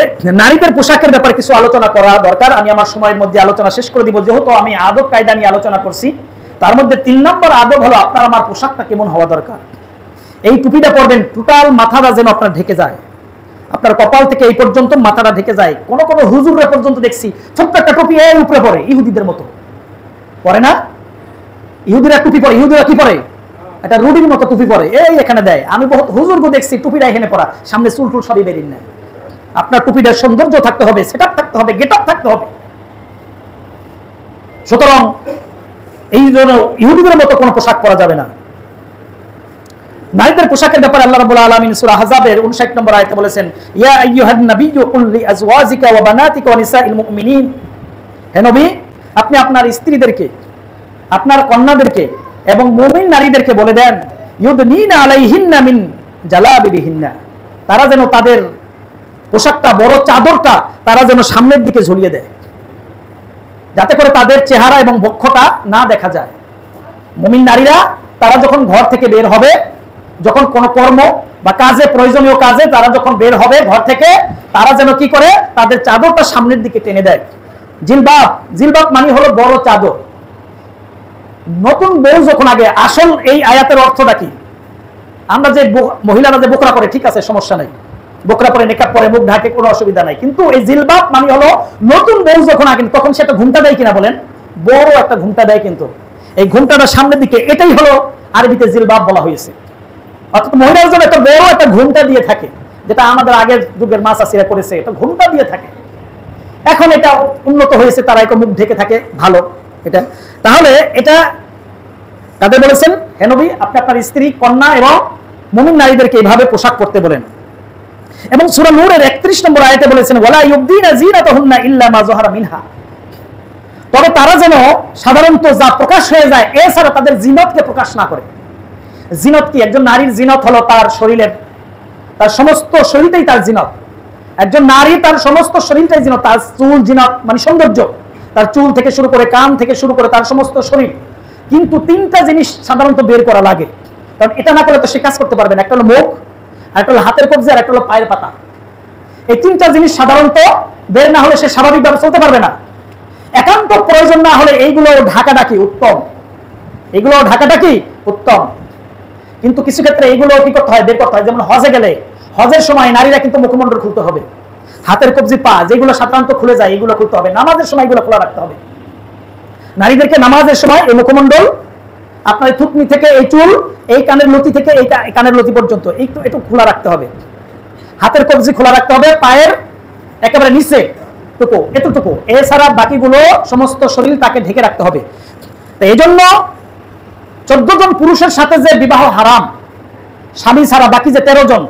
নারীদের পোশাকের ব্যাপারে কিছু আলোচনা করা দরকার। আমি আমার সময়ের মধ্যে আলোচনা শেষ করে দিব, যেহেতু আমি আদব কায়দা নিয়ে আলোচনা করছি। তার মধ্যে 3 নম্বর আদব হলো আপনার আমার পোশাকটা কেমন হওয়া দরকার। এই টুপিটা পরবেন, টোটাল মাথাটা যেন আপনার ঢেকে যায়, আপনার কপাল থেকে এই পর্যন্ত মাথাটা ঢেকে যায়। কোন কোন হুজুররা পর্যন্ত দেখছি ছোট্ট একটা টুপি এর উপরে পরে, ইহুদিদের মতো পরে না? ইহুদিরা টুপি পরে, ইহুদিরা কি পরে? একটা রুডির মতো টুপি পরে, এই এখানে দেয়। আমি বহুত হুজুরকে দেখছি টুপিটা এখানে পরা, সামনে চুল টুল সবই বেরিয়ে নেয়। আপনার টুপিটার সৌন্দর্য থাকতে হবে, সেটআপ থাকতে হবে, গেটআপ থাকতে হবে। সুতরাং এই জন্য ইহুদিদের মতো কোনো পোশাক পরা যাবে না। নারীদের পোশাকের ব্যাপারে আল্লাহ রাব্বুল আলামিন সূরা আহজাবের 59 নম্বর আয়াতে বলেছেন, ইয়া আইয়ুহান নাবিয়্যু কুল লিআজওয়াজিকা ওয়া বানাতিকা ওয়া নিসাইল মুমিনিন। হে নবী, আপনি আপনার স্ত্রীদেরকে, আপনার কন্যাদেরকে এবং মুমিন নারীদেরকে বলে দেন, ইউদনিনা আলাইহিন্না মিন জালাবিবিহিন্না, তারা যেন তাদের পোশাকটা, বড় চাদরটা তারা যেন সামনের দিকে ঝুলিয়ে দেয়, যাতে করে তাদের চেহারা এবং বক্ষটা না দেখা যায়। মুমিন নারীরা তারা যখন ঘর থেকে বের হবে, যখন কোনো কর্ম বা কাজে, প্রয়োজনীয় কাজে তারা যখন বের হবে ঘর থেকে, তারা যেন কি করে, তাদের চাদরটা সামনের দিকে টেনে দেয়। জিলবাব, জিলবাব মানে হলো বড় চাদর। নতুন বউ যখন আগে, আসল এই আয়াতের অর্থটা কি? আমরা যে মহিলারা যে বোকরা পরে, ঠিক আছে, সমস্যা নাই, বোকরা পরে, নেকাব পরে, মুখ ঢাকে, কোনো অসুবিধা নাই। কিন্তু এই জিলবাব মানে হলো নতুন বউ যখন আগে, তখন সে একটা ঘুমটা দেয় কিনা বলেন? বড় একটা ঘুমটা দেয়। কিন্তু এই ঘুমটাটা সামনের দিকে, এটাই হলো আরবিতে জিলবাব বলা হয়েছে। অর্থাৎ মহিলার জন্য একটা বড় একটা ঘুমটা দিয়ে থাকে, যেটা আমাদের আগের যুগের মা চাচিরা করেছে, এটা ঘুমটা দিয়ে থাকে। এখন এটা উন্নত হয়েছে, তারা একটা মুখ ঢেকে থাকে, ভালো এটা। তাহলে এটা তাদের বলেছেন, হে নবী, আপনি আপনার স্ত্রী, কন্যা এবং মুমিন নারীদেরকে এইভাবে পোশাক পরতে বলেন। এবং সূরা নূরের 31 নম্বর আয়াতে বলেছেন ওয়ালা ইউবদিনা জিনাতাহুন্না ইল্লা মা যাহারা মিনহা, তবে তারা যেন সাধারণত যা প্রকাশ হয়ে যায় এছাড়া তাদের জিনতকে প্রকাশ না করে। জিনত কি? একজন নারীর জিনত হলো তার শরীরের, তার সমস্ত শরীরটাই তার জিনত। একজন নারী তার সমস্ত শরীরটাই জিনত, তার চুল জিনত মানে সৌন্দর্য, তার চুল থেকে শুরু করে কান থেকে শুরু করে তার সমস্ত শরীর। কিন্তু তিনটা জিনিস সাধারণত বের করা লাগে, কারণ এটা না করলে তো সে কাজ করতে পারবে না। একটা হলো মুখ, একটা হলো হাতের কবজি, আর একটা হলো পায়ের পাতা। এই তিনটা জিনিস সাধারণত বের না হলে সে স্বাভাবিকভাবে চলতে পারবে না। একান্ত প্রয়োজন না হলে এইগুলো ঢাকাঢাকি উত্তম, এগুলো ঢাকাঢাকি উত্তম। কিন্তু কিছু ক্ষেত্রে এইগুলো কি করতে হয়? বের করতে হয়। যেমন হজে গেলে, হজের সময় নারীরা কিন্তু মুখমণ্ডল খুলতে হবে, হাতের কবজি, পা যেগুলো সাধারণত খুলে যায় এগুলো খুলতে হবে। নামাজের সময় এগুলো খোলা রাখতে হবে। নারীদেরকে নামাজের সময় এই মুখমণ্ডল, আপনার থুতনি থেকে এই চুল, এই কানের লতি থেকে এই কানের লতি পর্যন্ত একটু খোলা রাখতে হবে। হাতের কবজি খোলা রাখতে হবে, পায়ের একেবারে নিচে টুকু এতটুকু, এছাড়া বাকিগুলো সমস্ত শরীর তাকে ঢেকে রাখতে হবে। তো এই জন্য 14 জন পুরুষের সাথে যে বিবাহ হারাম, স্বামী ছাড়া বাকি যে 13 জন,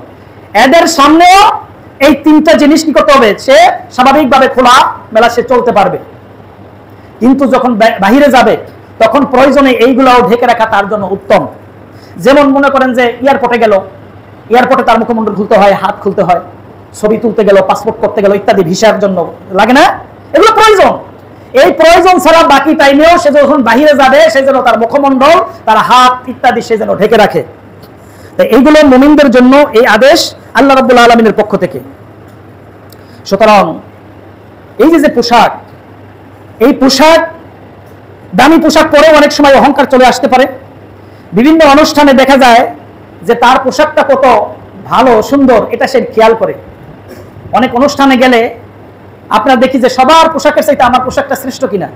এদের সামনেও এই তিনটা জিনিস কি করতে হবে? সে স্বাভাবিকভাবে খোলা মেলা সে চলতে পারবে। কিন্তু যখন বাহিরে যাবে তখন প্রয়োজনে এইগুলাও ঢেকে রাখা তার জন্য উত্তম। যেমন মনে করেন যে এয়ারপোর্টে গেল, এয়ারপোর্টে তার মুখমণ্ডল খুলতে হয়, হাত খুলতে হয়, ছবি তুলতে গেল, পাসপোর্ট করতে গেল ইত্যাদি, ভিসার জন্য লাগে না? এগুলো প্রয়োজন। এই প্রয়োজন ছাড়া বাকি টাইমেও সে যখন বাহিরে যাবে সে যেন তার মুখমণ্ডল, তার হাত ইত্যাদি সে যেন ঢেকে রাখে। তাই এইগুলো মুমিনদের জন্য এই আদেশ আল্লাহ রাব্বুল আলামিনের পক্ষ থেকে। সুতরাং এই যে পোশাক, এই পোশাক, দামি পোশাক পরেও অনেক সময় অহংকার চলে আসতে পারে। বিভিন্ন অনুষ্ঠানে দেখা যায় যে তার পোশাকটা কত ভালো সুন্দর এটা সে খেয়াল করে। অনেক অনুষ্ঠানে গেলে আপনারা দেখি যে সবার পোশাকের চাইতে আমার পোশাকটা শ্রেষ্ঠ কিনা।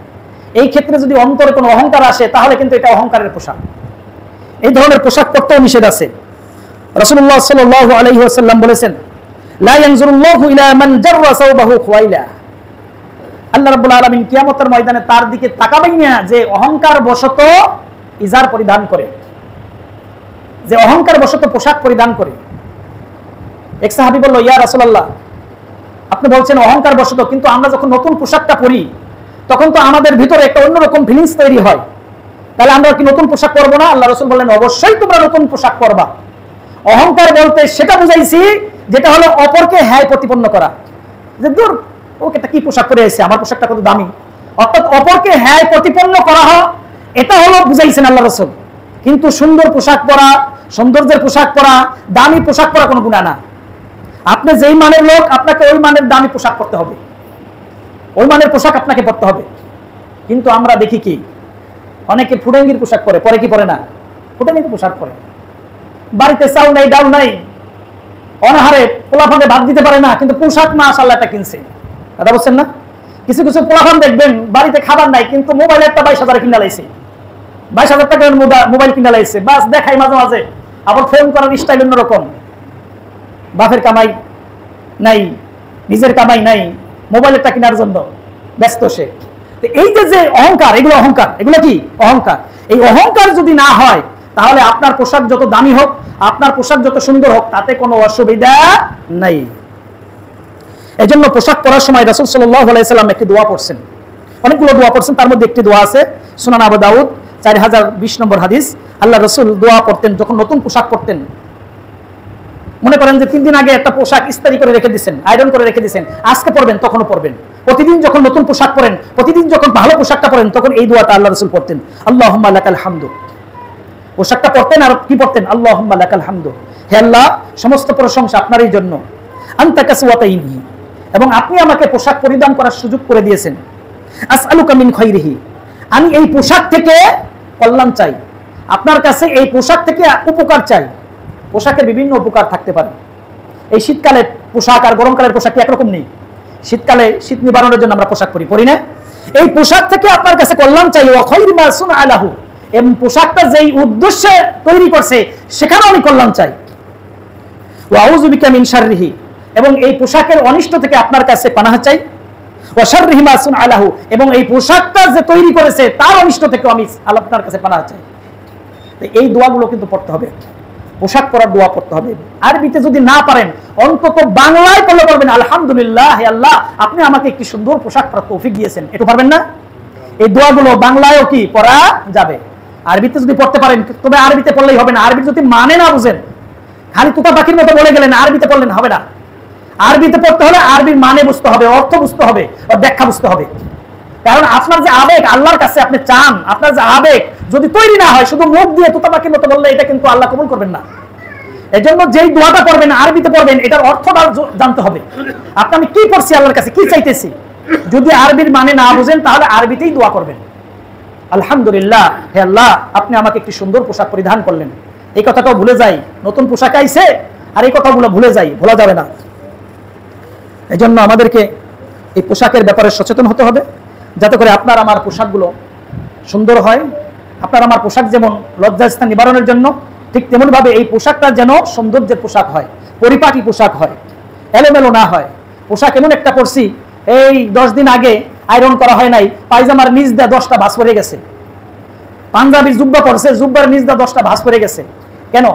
এই ক্ষেত্রে যদি অন্তরে কোনো অহংকার আসে তাহলে কিন্তু এটা অহংকারের পোশাক। এই ধরনের পোশাক পরতেও নিষেধ আছে। রাসূলুল্লাহ সাল্লাল্লাহু আলাইহি ওয়াসাল্লাম বলেছেন লা ইয়ানজুরুল্লাহু ইলা মান জাররা সাওবাহু খুয়াইলা, আল্লাহ রাব্বুল আলামিন কিয়ামতের ময়দানে তার দিকে তাকাবেন না যে অহংকার বশত ইজার পরিধান করে, যে অহংকার বশত পোশাক পরিধান করে। এক সাহাবী বলল ইয়া রাসূলুল্লাহ, আপনি বলছেন অহংকার বশত, কিন্তু আমরা যখন নতুন পোশাকটা পরি তখন তো আমাদের ভিতরে একটা অন্যরকম ফিলিংস তৈরি হয়, তাহলে আমরা কি নতুন পোশাক পরবো না? আল্লাহ রাসূল বললেন অবশ্যই তোমরা নতুন পোশাক পরবা। অহংকার বলতে সেটা বুঝাইছি যেটা হলো অপরকে হ্যায় প্রতিপন্ন করা, যে দূর ওকে কি পোশাক পরে আছে, আমার পোশাকটা কত দামি, অর্থাৎ অপরকে হ্যায় প্রতিপন্ন করা হয়, এটা হলো বুঝাইছেন আল্লাহ রাসূল। কিন্তু সুন্দর পোশাক পরা, সৌন্দর্যের পোশাক পরা, দামি পোশাক পরা কোনো গুনাহ না। আপনি যেই মানের লোক আপনাকে ওই মানের দামি পোশাক পরতে হবে, ওই মানের পোশাক আপনাকে পরতে হবে। কিন্তু আমরা দেখি কি অনেকে ফুটাঙ্গির পোশাক পরে, পরে কি পরে না? ফুটাঙ্গির পোশাক পরে। বাড়িতে চাল নাই, ডাল নাই, অনাহারে পোলাফানে ভাত দিতে পারে না, কিন্তু পোশাক মাশাআল্লাহ এটা কিনছে। কথা বলছেন না? কিছু কিছু পোলাফান দেখবেন বাড়িতে খাবার নাই কিন্তু মোবাইল একটা 22,000 কিনা লাইছে, 22,000 টাকার মোবাইল কিনা লাইছে, বাস দেখাই মাঝে মাঝে। আবার ফোন করার স্টাইল অন্যরকম, বাপের কামাই নাই, নিজের কামাই নাই, মোবাইলটা কেনার জন্য ব্যস্ত সে। এই যে অহংকার, এগুলো অহংকার, এগুলো কি অহংকার। এই অহংকার যদি না হয় তাহলে আপনার পোশাক যত দামি হোক, আপনার পোশাক যত সুন্দর হোক, তাতে কোনো অসুবিধা নাই। এজন্য পোশাক পরার সময় রাসূল সাল্লাল্লাহু আলাইহি সাল্লাম একটি দোয়া পড়ছেন, অনেকগুলো দোয়া পড়ছেন, তার মধ্যে একটি দোয়া আছে সুনান আবু দাউদ 4020 নম্বর হাদিস। আল্লাহ রাসূল দোয়া পড়তেন যখন নতুন পোশাক পরতেন। মনে করেন যে 3 দিন আগে একটা পোশাক ইস্ত্রি করে রেখে দিয়েছেন, আয়রন করে রেখে দিয়েছেন, আজকে পরবেন তখনও পরবেন। প্রতিদিন যখন নতুন পোশাক পরেন, প্রতিদিন যখন ভালো পোশাকটা পরেন, তখন এই দোয়াটা আল্লাহ রাসূল পড়তেন, আল্লাহুম্মা লাকাল হামদু। পোশাকটা পরতেন আর কি পড়তেন? আল্লাহুম্মা লাকাল হামদু, হে আল্লাহ সমস্ত প্রশংসা আপনারই জন্য। আনতা কাসওয়াতাইনি, এবং আপনি আমাকে পোশাক পরিধান করার সুযোগ করে দিয়েছেন। আসআলুকা মিন খায়রিহি, আমি এই পোশাক থেকে কল্যাণ চাই, আপনার কাছে এই পোশাক থেকে উপকার চাই। পোশাকের বিভিন্ন উপকার থাকতে পারে। এই শীতকালে পোশাক আর গরমকালের পোশাক একরকম নেই। শীতকালে শীত নিবারণের জন্য আমরা পোশাক পরি না? এই পোশাক থেকে আপনার কাছে কল্যাণ চাই। ওয়া খায়রু মা সুনআ লাহু, এবং পোশাকটা যেই উদ্দেশ্যে তৈরি করছে সেখানে আমি কল্যাণ চাই। ওয়া আউযু বিকা মিন শাররিহি, এবং এই পোশাকের অনিষ্ট থেকে আপনার কাছে পানাহ চাই। ওয়া শাররিহি মা সুনআ লাহু, এবং এই পোশাকটা যে তৈরি করেছে তার অনিষ্ট থেকে আমি আপনার কাছে পানাহ চাই। এই দোয়াগুলো কিন্তু পড়তে হবে। পোশাক পরার দোয়া পড়তে হবে। আরবিতে যদি না পারেন অন্তত বাংলায় পড়লে বলবেন আলহামদুলিল্লাহ, হে আল্লাহ আপনি আমাকে একটি সুন্দর পোশাক পরার তৌফিক দিয়েছেন। একটু পারবেন না? এই দোয়াগুলো বাংলায়ও কি পড়া যাবে। আরবিতে যদি পড়তে পারেন, তবে আরবিতে পড়লেই হবে না। আরবি যদি মানে না বুঝেন, খালি তোতা পাখির মতো বলে গেলেন, আরবিতে পড়লেন হবে না। আরবিতে পড়তে হলে আরবির মানে বুঝতে হবে, অর্থ বুঝতে হবে, ব্যাখ্যা বুঝতে হবে। কারণ আপনার যে আবেগ আল্লাহর কাছে আপনি চান, আপনার যে আবেগ যদি তৈরি না হয়, শুধু মুখ দিয়ে তোতা পাখির মতো বললে এটা কিন্তু আল্লাহ কবুল করবেন না। এজন্য যেই দোয়াটা করবেন আরবিতে পড়বেন, এটার অর্থটা জানতে হবে। আমি কি করছি আল্লাহর কাছে, কি চাইতেছি। যদি আরবির মানে না বুঝেন তাহলে আরবিতেই দোয়া করবেন। আলহামদুলিল্লাহ, হে আল্লাহ আপনি আমাকে একটি সুন্দর পোশাক পরিধান করলেন। এই কথাটাও ভুলে যাই, নতুন পোশাক আইছে আর এই কথাগুলো ভুলে যাই, ভোলা যাবে না। এজন্য আমাদেরকে এই পোশাকের ব্যাপারে সচেতন হতে হবে, যাতে করে আপনার আমার পোশাকগুলো সুন্দর হয়। আপনার আমার পোশাক যেমন লজ্জাস্থান নিবারণের জন্য, ঠিক তেমন ভাবে এই পোশাকটা যেন সৌন্দর্যের পোশাক হয়, পরিপাটি পোশাক হয়, এলোমেলো না হয়। পোশাক এমন একটা পরছি, এই 10 দিন আগে আয়রন করা হয় নাই, পায়জামার নিচ দিয়ে 10টা ভাঁজ পড়ে গেছে। পাঞ্জাবির জুব্বা পরছে, জুব্বার নিচ দিয়ে 10টা ভাঁজ পড়ে গেছে। কেন?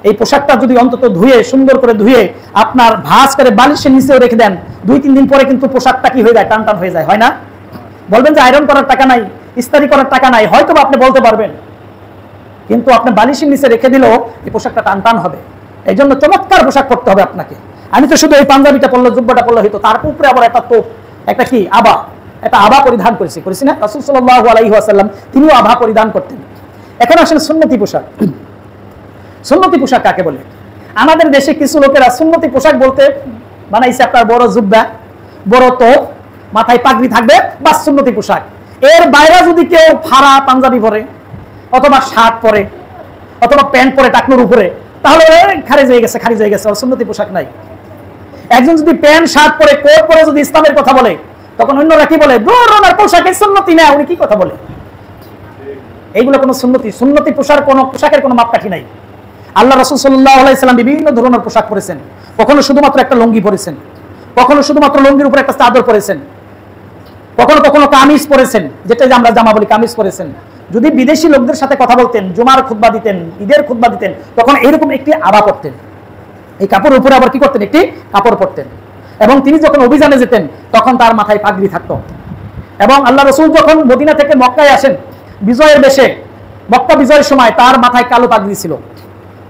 এই পোশাকটা যদি অন্তত ধুয়ে, সুন্দর করে ধুয়ে আপনার ভাঁজ করে বালিশের নিচেও রেখে দেন, 2-3 দিন পরে কিন্তু পোশাকটা কি হয়ে যায়, টান টান হয়ে যায়, হয় না? বলবেন যে আয়রন করার টাকা নাই, ইস্তারি করার টাকা নাই, হয়তো আপনি বলতে পারবেন, কিন্তু আপনি বালিশের নিচে রেখে দিলেও এই পোশাকটা টান টান হবে। এই জন্য চমৎকার পোশাক পরতে হবে আপনাকে। আমি তো শুধু এই পাঞ্জাবিটা পরলো, জুব্বাটা পরলো হয়তো, তার উপরে আবার একটা কি আবা, একটা আবা পরিধান করেছি না? রাসূল সাল্লাল্লাহু আলাইহি ওয়াসাল্লাম তিনিও আবা পরিধান করতেন। এখন আসলে সুন্নতি পোশাক। সুন্নতি পোশাক কাকে বলে? আমাদের দেশে কিছু লোকেরা সুন্নতি পোশাক বলতে বানাইছে আপনার বড় জুব্বা, বড় তোপ, মাথায় পাগড়ি থাকবে, বাস সুন্নতি পোশাক। এর বাইরে যদি কেউ ফাড়া পাঞ্জাবি পরে, অথবা শার্ট পরে, অথবা প্যান্ট পরে টাকনুর উপরে, তাহলে খারিজ হয়ে গেছে, সুন্নতি পোশাক নাই। একজন যদি প্যান্ট শার্ট পরে, কোট পরে যদি ইসলামের কথা বলে, তখন অন্যরা কি বলে, ওনার পোশাকের সুন্নতি না, উনি কি কথা বলে? এইগুলো কোনো সুন্নতি পোশাকের কোনো মাপকাঠি নাই। আল্লাহ রাসূল সাল্লাল্লাহু আলাইহি সাল্লাম বিভিন্ন ধরনের পোশাক পরেছেন। কখনো শুধুমাত্র একটা লুঙ্গি পরেছেন, কখনো শুধুমাত্র লুঙ্গির উপরে একটা চাদর পরেছেন, কখনো কখনো কামিজ পরেছেন, যেটা আমরা জামা বলি, কামিজ পরেছেন। যদি বিদেশি লোকদের সাথে কথা বলতেন, জুমার খুতবা দিতেন, ঈদের খুতবা দিতেন, তখন এরকম একটি আবা পরতেন। এই কাপড়ের উপরে আবার কি করতেন, একটি কাপড় পরতেন। এবং তিনি যখন অভিযানে যেতেন তখন তার মাথায় পাগড়ি থাকতো। এবং আল্লাহ রাসূল যখন মদিনা থেকে মক্কায় আসেন বিজয়ের বেশে, মক্কা বিজয়ের সময় তার মাথায় কালো পাগড়ি ছিল।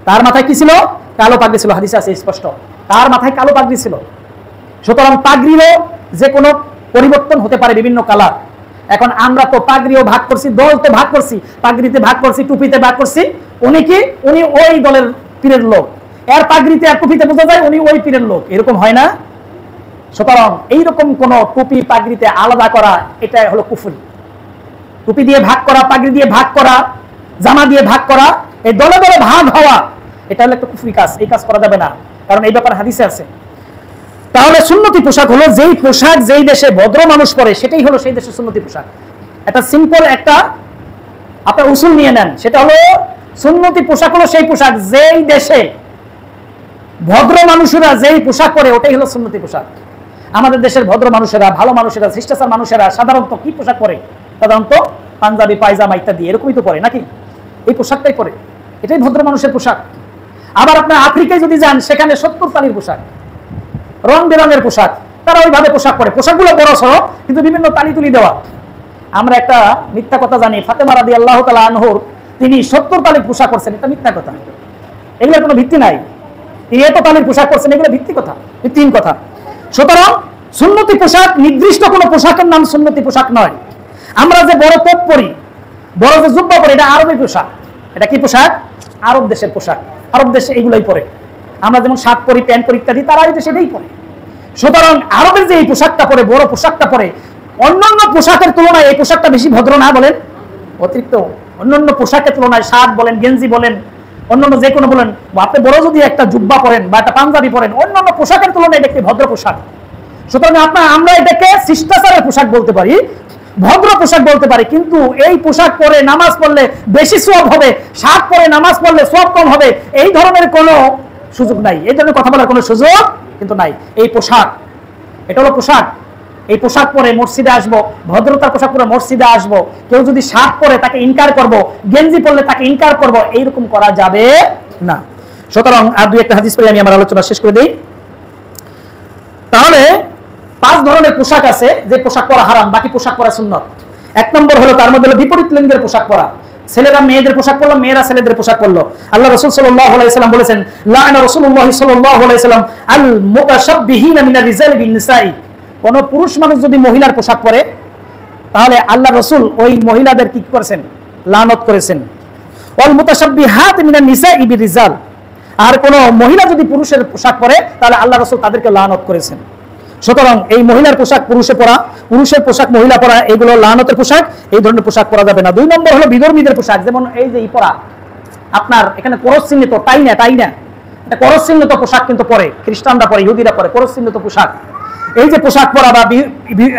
তার মাথায় কি ছিল? কালো পাগড়ি ছিল। হাদিসে আছে স্পষ্ট, তার মাথায় কালো পাগড়ি ছিল। সুতরাং পাগড়িরও যে কোনো পরিবর্তন হতে পারে, বিভিন্ন কালার। এখন আমরা তো পাগড়িও ভাগ করছি, দল তো ভাগ করছি, পাগড়িতে ভাগ করছি, টুপিতে ভাগ করছি। উনি ওই দলের পীরের লোক, এর পাগড়িতে আর টুপিতে বোঝা যায় উনি ওই পীরের লোক, এরকম হয় না? সুতরাং এইরকম কোন টুপি পাগড়িতে আলাদা করা, এটা হলো কুফরি। টুপি দিয়ে ভাগ করা, পাগড়ি দিয়ে ভাগ করা, জামা দিয়ে ভাগ করা, এই দলে দলে ভাগ হওয়া, এটা হলো একটা কুফরি কাজ। এই কাজ করা যাবে না, কারণ এই ব্যাপারে হাদিসে আছে। তাহলে সুন্নতি পোশাক হলো যেই পোশাক যেই দেশে ভদ্র মানুষ পরে, সেটাই হলো সেই দেশের সুন্নতি পোশাক। একটা সিম্পল একটা আপনার উসুল নিয়ে নেন, সেটা হলো সুন্নতি পোশাক হলো সেই পোশাক যেই দেশে ভদ্র মানুষেরা যেই পোশাক পরে, ওটাই হলো সুন্নতি পোশাক। আমাদের দেশের ভদ্র মানুষেরা, ভালো মানুষেরা, শিষ্টাচার মানুষেরা সাধারণত কি পোশাক পরে? সাধারণত পাঞ্জাবি, পায়জামা ইত্যাদি এরকমই তো পরে নাকি? এই পোশাকটাই পরে, এটাই ভদ্র মানুষের পোশাক। আবার আপনার আফ্রিকায় যদি যান, সেখানে 70 তালির পোশাক, রং বেরঙের পোশাক, তারা ওইভাবে পোশাক পরে। পোশাকগুলো বড় সড়ো, কিন্তু বিভিন্ন তালি তুলি দেওয়া। আমরা একটা মিথ্যা কথা জানি, ফাতেমা রাদিয়াল্লাহু তাআলা আনহুর তিনি 70 তালির পোশাক করছেন, এটা মিথ্যা কথা। এগুলোর কোনো ভিত্তি নাই। তিনি এত তালির পোশাক করছেন, এগুলো ভিত্তিহীন কথা। সুতরাং সুন্নতি পোশাক নির্দিষ্ট কোনো পোশাকের নাম সুন্নতি পোশাক নয়। আমরা যে বড় কোট পরি, বড় যে জুব্বা পরি, এটা আরবি পোশাক। এটা কি পোশাক? আরব দেশের পোশাক। আরব দেশে এগুলোই পরে। আমরা যেমন শার্ট পরি, প্যান্ট পরি ইত্যাদি, তারা এই দেশে এটাই পরে। সুতরাং আরবের যে এই পোশাকটা পরে, বড় পোশাকটা পরে, অন্যান্য পোশাকের তুলনায় এই পোশাকটা বেশি ভদ্র না বলেন? অতিরিক্ত অন্যান্য পোশাকের তুলনায়, শার্ট বলেন, গেঞ্জি বলেন, অন্যান্য যে কোনো বলেন, আপনি বড় যদি একটা জুব্বা পরেন বা একটা পাঞ্জাবি পরেন, অন্যান্য পোশাকের তুলনায় এটা একটি ভদ্র পোশাক। সুতরাং আমরা এটাকে শিষ্টাচারের পোশাক বলতে পারি, ভদ্র পোশাক বলতে পারি। কিন্তু এই পোশাক পরে নামাজ পড়লে বেশি সওয়াব হবে, শার্ট পরে নামাজ পড়লে সওয়াব কম হবে, এই ধরনের কোনো সুযোগ নাই। এই ধরনের কথা বলার কোনো সুযোগ কিন্তু নাই। এই পোশাক, এটা হলো পোশাক। এই পোশাক পরে মসজিদে আসবো, ভদ্রতার পোশাক পরে মসজিদে আসবো, কেউ যদি শার্ট পরে তাকে ইনকার করব, গেঞ্জি পরলে তাকে ইনকার করব, এইরকম করা যাবে না। সুতরাং আর দুই একটা হাদিস পড়ে আমি আমার আলোচনা শেষ করে দিই। তাহলে 5 ধরনের পোশাক আছে যে পোশাক পরা হারাম, বাকি পোশাক পরা সুন্নত। 1 নম্বর হলো তার মধ্যে হলো বিপরীত লিঙ্গের পোশাক পরা। ছেলেরা মেয়েদের পোশাক পরলো, মেয়েরা ছেলেদের পোশাক পরলো। আল্লাহ রাসূল সাল্লাল্লাহু আলাইহি ওয়াসাল্লাম বলেছেন, লাআনা রাসূলুল্লাহ সাল্লাল্লাহু আলাইহি ওয়াসাল্লাম আল মুতাশাব্বিহিনা মিনার রিজালি বিন নিসাই। কোন পুরুষ মানুষ যদি মহিলার পোশাক পরে তাহলে আল্লাহ রাসূল ওই মহিলাদের কি করেছেন? লানত করেছেন। ওয়াল মুতাশাব্বিহাত মিনান নিসাই বির রিজাল। আর কোন মহিলা যদি পুরুষের পোশাক পরে তাহলে আল্লাহ রাসূল তাদেরকে লানত করেছেন। সুতরাং এই মহিলার পোশাক পুরুষে পরা, পুরুষের পোশাক মহিলা পরা, এগুলো লানতের পোশাক, এই ধরনের পোশাক পরা যাবে না। 2 নম্বর হলো বিধর্মীদের পোশাক, যেমন এই যে পরা আপনার এখানে করস চিহ্নিত টাই না এটা করস চিহ্নিত পোশাক কিন্তু পরে খ্রিস্টানরা পরে, ইহুদিরা পরে করস চিহ্নিত পোশাক। এই যে পোশাক পরা বা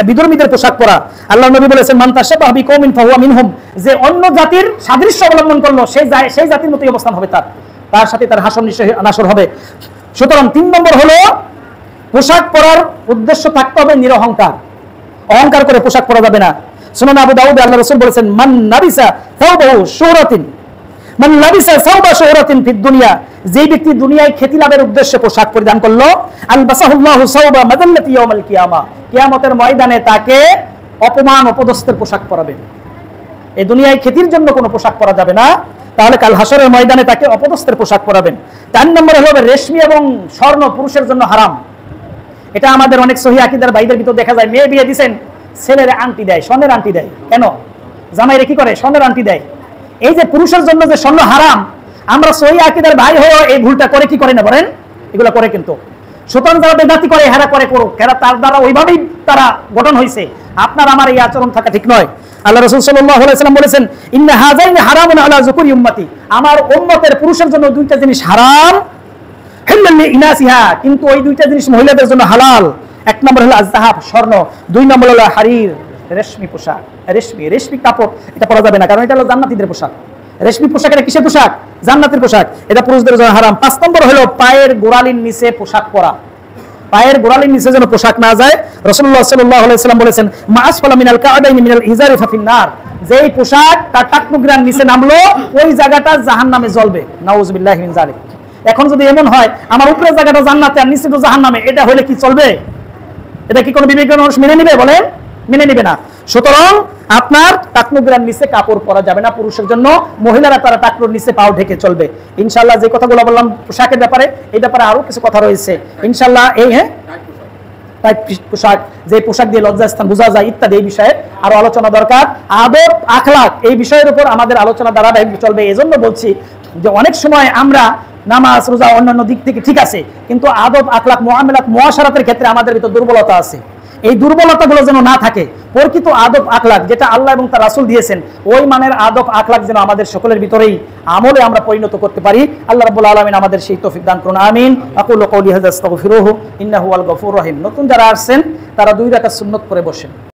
বিধর্মীদের পোশাক পরা, আল্লাহ নবী বলেছেন মান তাশাবাহা বিকওমিন ফাহুয়া মিনহুম, যে অন্য জাতির সাদৃশ্য অবলম্বন করলো সেই জাতির মতোই অবস্থান হবে, তার সাথে তার হাসর নাসর হবে। সুতরাং 3 নম্বর হলো পোশাক পরার উদ্দেশ্য থাকতে হবে নিরহংকার, অহংকার করে পোশাক পরা যাবে না। সুনান আবু দাউদে আল্লাহ রাসূল বলেছেন, মান লাবিসা সাওবাহু শুহরাতিন, মান লাবিসা সাওবা শুহরাতিন ফিদ দুনিয়া, যে ব্যক্তি দুনিয়ায় খ্যাতি লাভের উদ্দেশ্যে পোশাক পরিধান করলো, আলবাসাহুল্লাহু সাওবা মাদাল্লাতি ইয়াউমাল কিয়ামা, কিয়ামতের ময়দানে তাকে অপমান অপদস্থের পোশাক পরাবেন। এই দুনিয়ায় খ্যাতির জন্য কোনো পোশাক পরা যাবে না, তাহলে কাল হাসরের ময়দানে তাকে অপদস্থের পোশাক পরাবেন। 4 নম্বরে হলো রেশমি এবং স্বর্ণ পুরুষের জন্য হারাম। এটা আমাদের অনেক সহিহ আকীদার ভাইদের ভিতর দেখা যায়, মেয়ে বিয়ে দিবেন, ছেলের আংটি দেয়, স্বর্ণের আংটি দেয়। কেন? জামাইরে কি করে? স্বর্ণের আংটি দেয়। এই যে পুরুষের জন্য যে স্বর্ণ হারাম, আমরা সহিহ আকীদার ভাই হয়ে এই ভুলটা করে কি করে না বলেন? এগুলো করে কিন্তু। সুতরাং যারা বেদাতি করে হেরা করে করুক, হেরা তার দ্বারা ওইভাবেই তারা গঠন হয়েছে। আপনার আমার এই আচরণ থাকা ঠিক নয়। আল্লাহ রাসূল সাল্লাল্লাহু আলাইহি ওয়াসাল্লাম বলেছেন, ইন্না হাযাইনি হারামুন আলা যুকুরি উম্মতি, আমার উম্মতের পুরুষের জন্য 2টা জিনিস হারাম, কিন্তু ওই 2টা জিনিস মহিলাদের জন্য হালাল। 1 নম্বর হলো আয-যাহাব স্বর্ণ, 2 নম্বর হলো হারির রেশমি পোশাক, রেশমি কাপড়, এটা পরা যাবে না, কারণ এটা হলো জান্নাতীদের পোশাক। রেশমি পোশাক এটা কিসের পোশাক? জান্নাতের পোশাক, এটা পুরুষদের জন্য হারাম। 5 নম্বর হলো পায়ের গোড়ালির নিচে পোশাক পরা, পায়ের গোড়ালির নিচে যেন পোশাক না যায়। রাসূলুল্লাহ সাল্লাল্লাহু আলাইহি ওয়াসাল্লাম বলেছেন, মা আসফালা মিনাল কা'বাইনি মিনাল ইজারি ফা ফিন্নার, যেই পোশাক তার টাকনুগিরার নিচে নামলো ওই জায়গাটা জাহান্নামে জ্বলবে। নাউযুবিল্লাহি মিন যালিক। এখন যদি এমন হয় আমার উপরের জায়গাটা জান্নাতে আর নিচে তো জাহান্নামে, এটা হলে কি চলবে? এটা কি কোনো বিবেকী মানুষ মেনে নেবে? বলেন, মেনে নেবে না। সুতরাং আপনার টাকনুগিরার নিচে কাপড় পরা যাবে না পুরুষের জন্য, মহিলারা তারা টাকনুর নিচে পাও ঢেকে চলবে। ইনশাআল্লাহ যে কথাগুলো বললাম পোশাকের ব্যাপারে, এই ব্যাপারে আরো কিছু কথা রয়েছে ইনশাআল্লাহ। এই টাইপ পোশাক, যে পোশাক দিয়ে লজ্জাস্থান বোঝা যায় ইত্যাদি, এই বিষয়ে আরো আলোচনা দরকার। আদব আখলাক এই বিষয়ের উপর আমাদের আলোচনা ধারাবাহিক চলবে। এজন্য বলছি যে অনেক সময় আমরা নামাজ রোজা অন্যান্য দিক থেকে ঠিক আছে, কিন্তু আদব আখলাক মুআমালাত মুআশারাতের ক্ষেত্রে আমাদের ভিতর দুর্বলতা আছে। এই দুর্বলতাগুলো যেন না থাকে, প্রকৃত আদব আখলাক যেটা আল্লাহ এবং তার রাসূল দিয়েছেন, ওই মানের আদব আখলাক যেন আমাদের সকলের ভিতরেই আমলে আমরা পরিণত করতে পারি। আল্লাহ রাব্বুল আলামিন আমাদের সেই তৌফিক দান করুন, আমিন। আকুলু কওলি হাযা আস্তাগফিরুহু ইন্নাহু আল গফুরুর রহিম। নতুন যারা আসছেন তারা 2 রাকাত সুন্নাত পড়ে বসেন।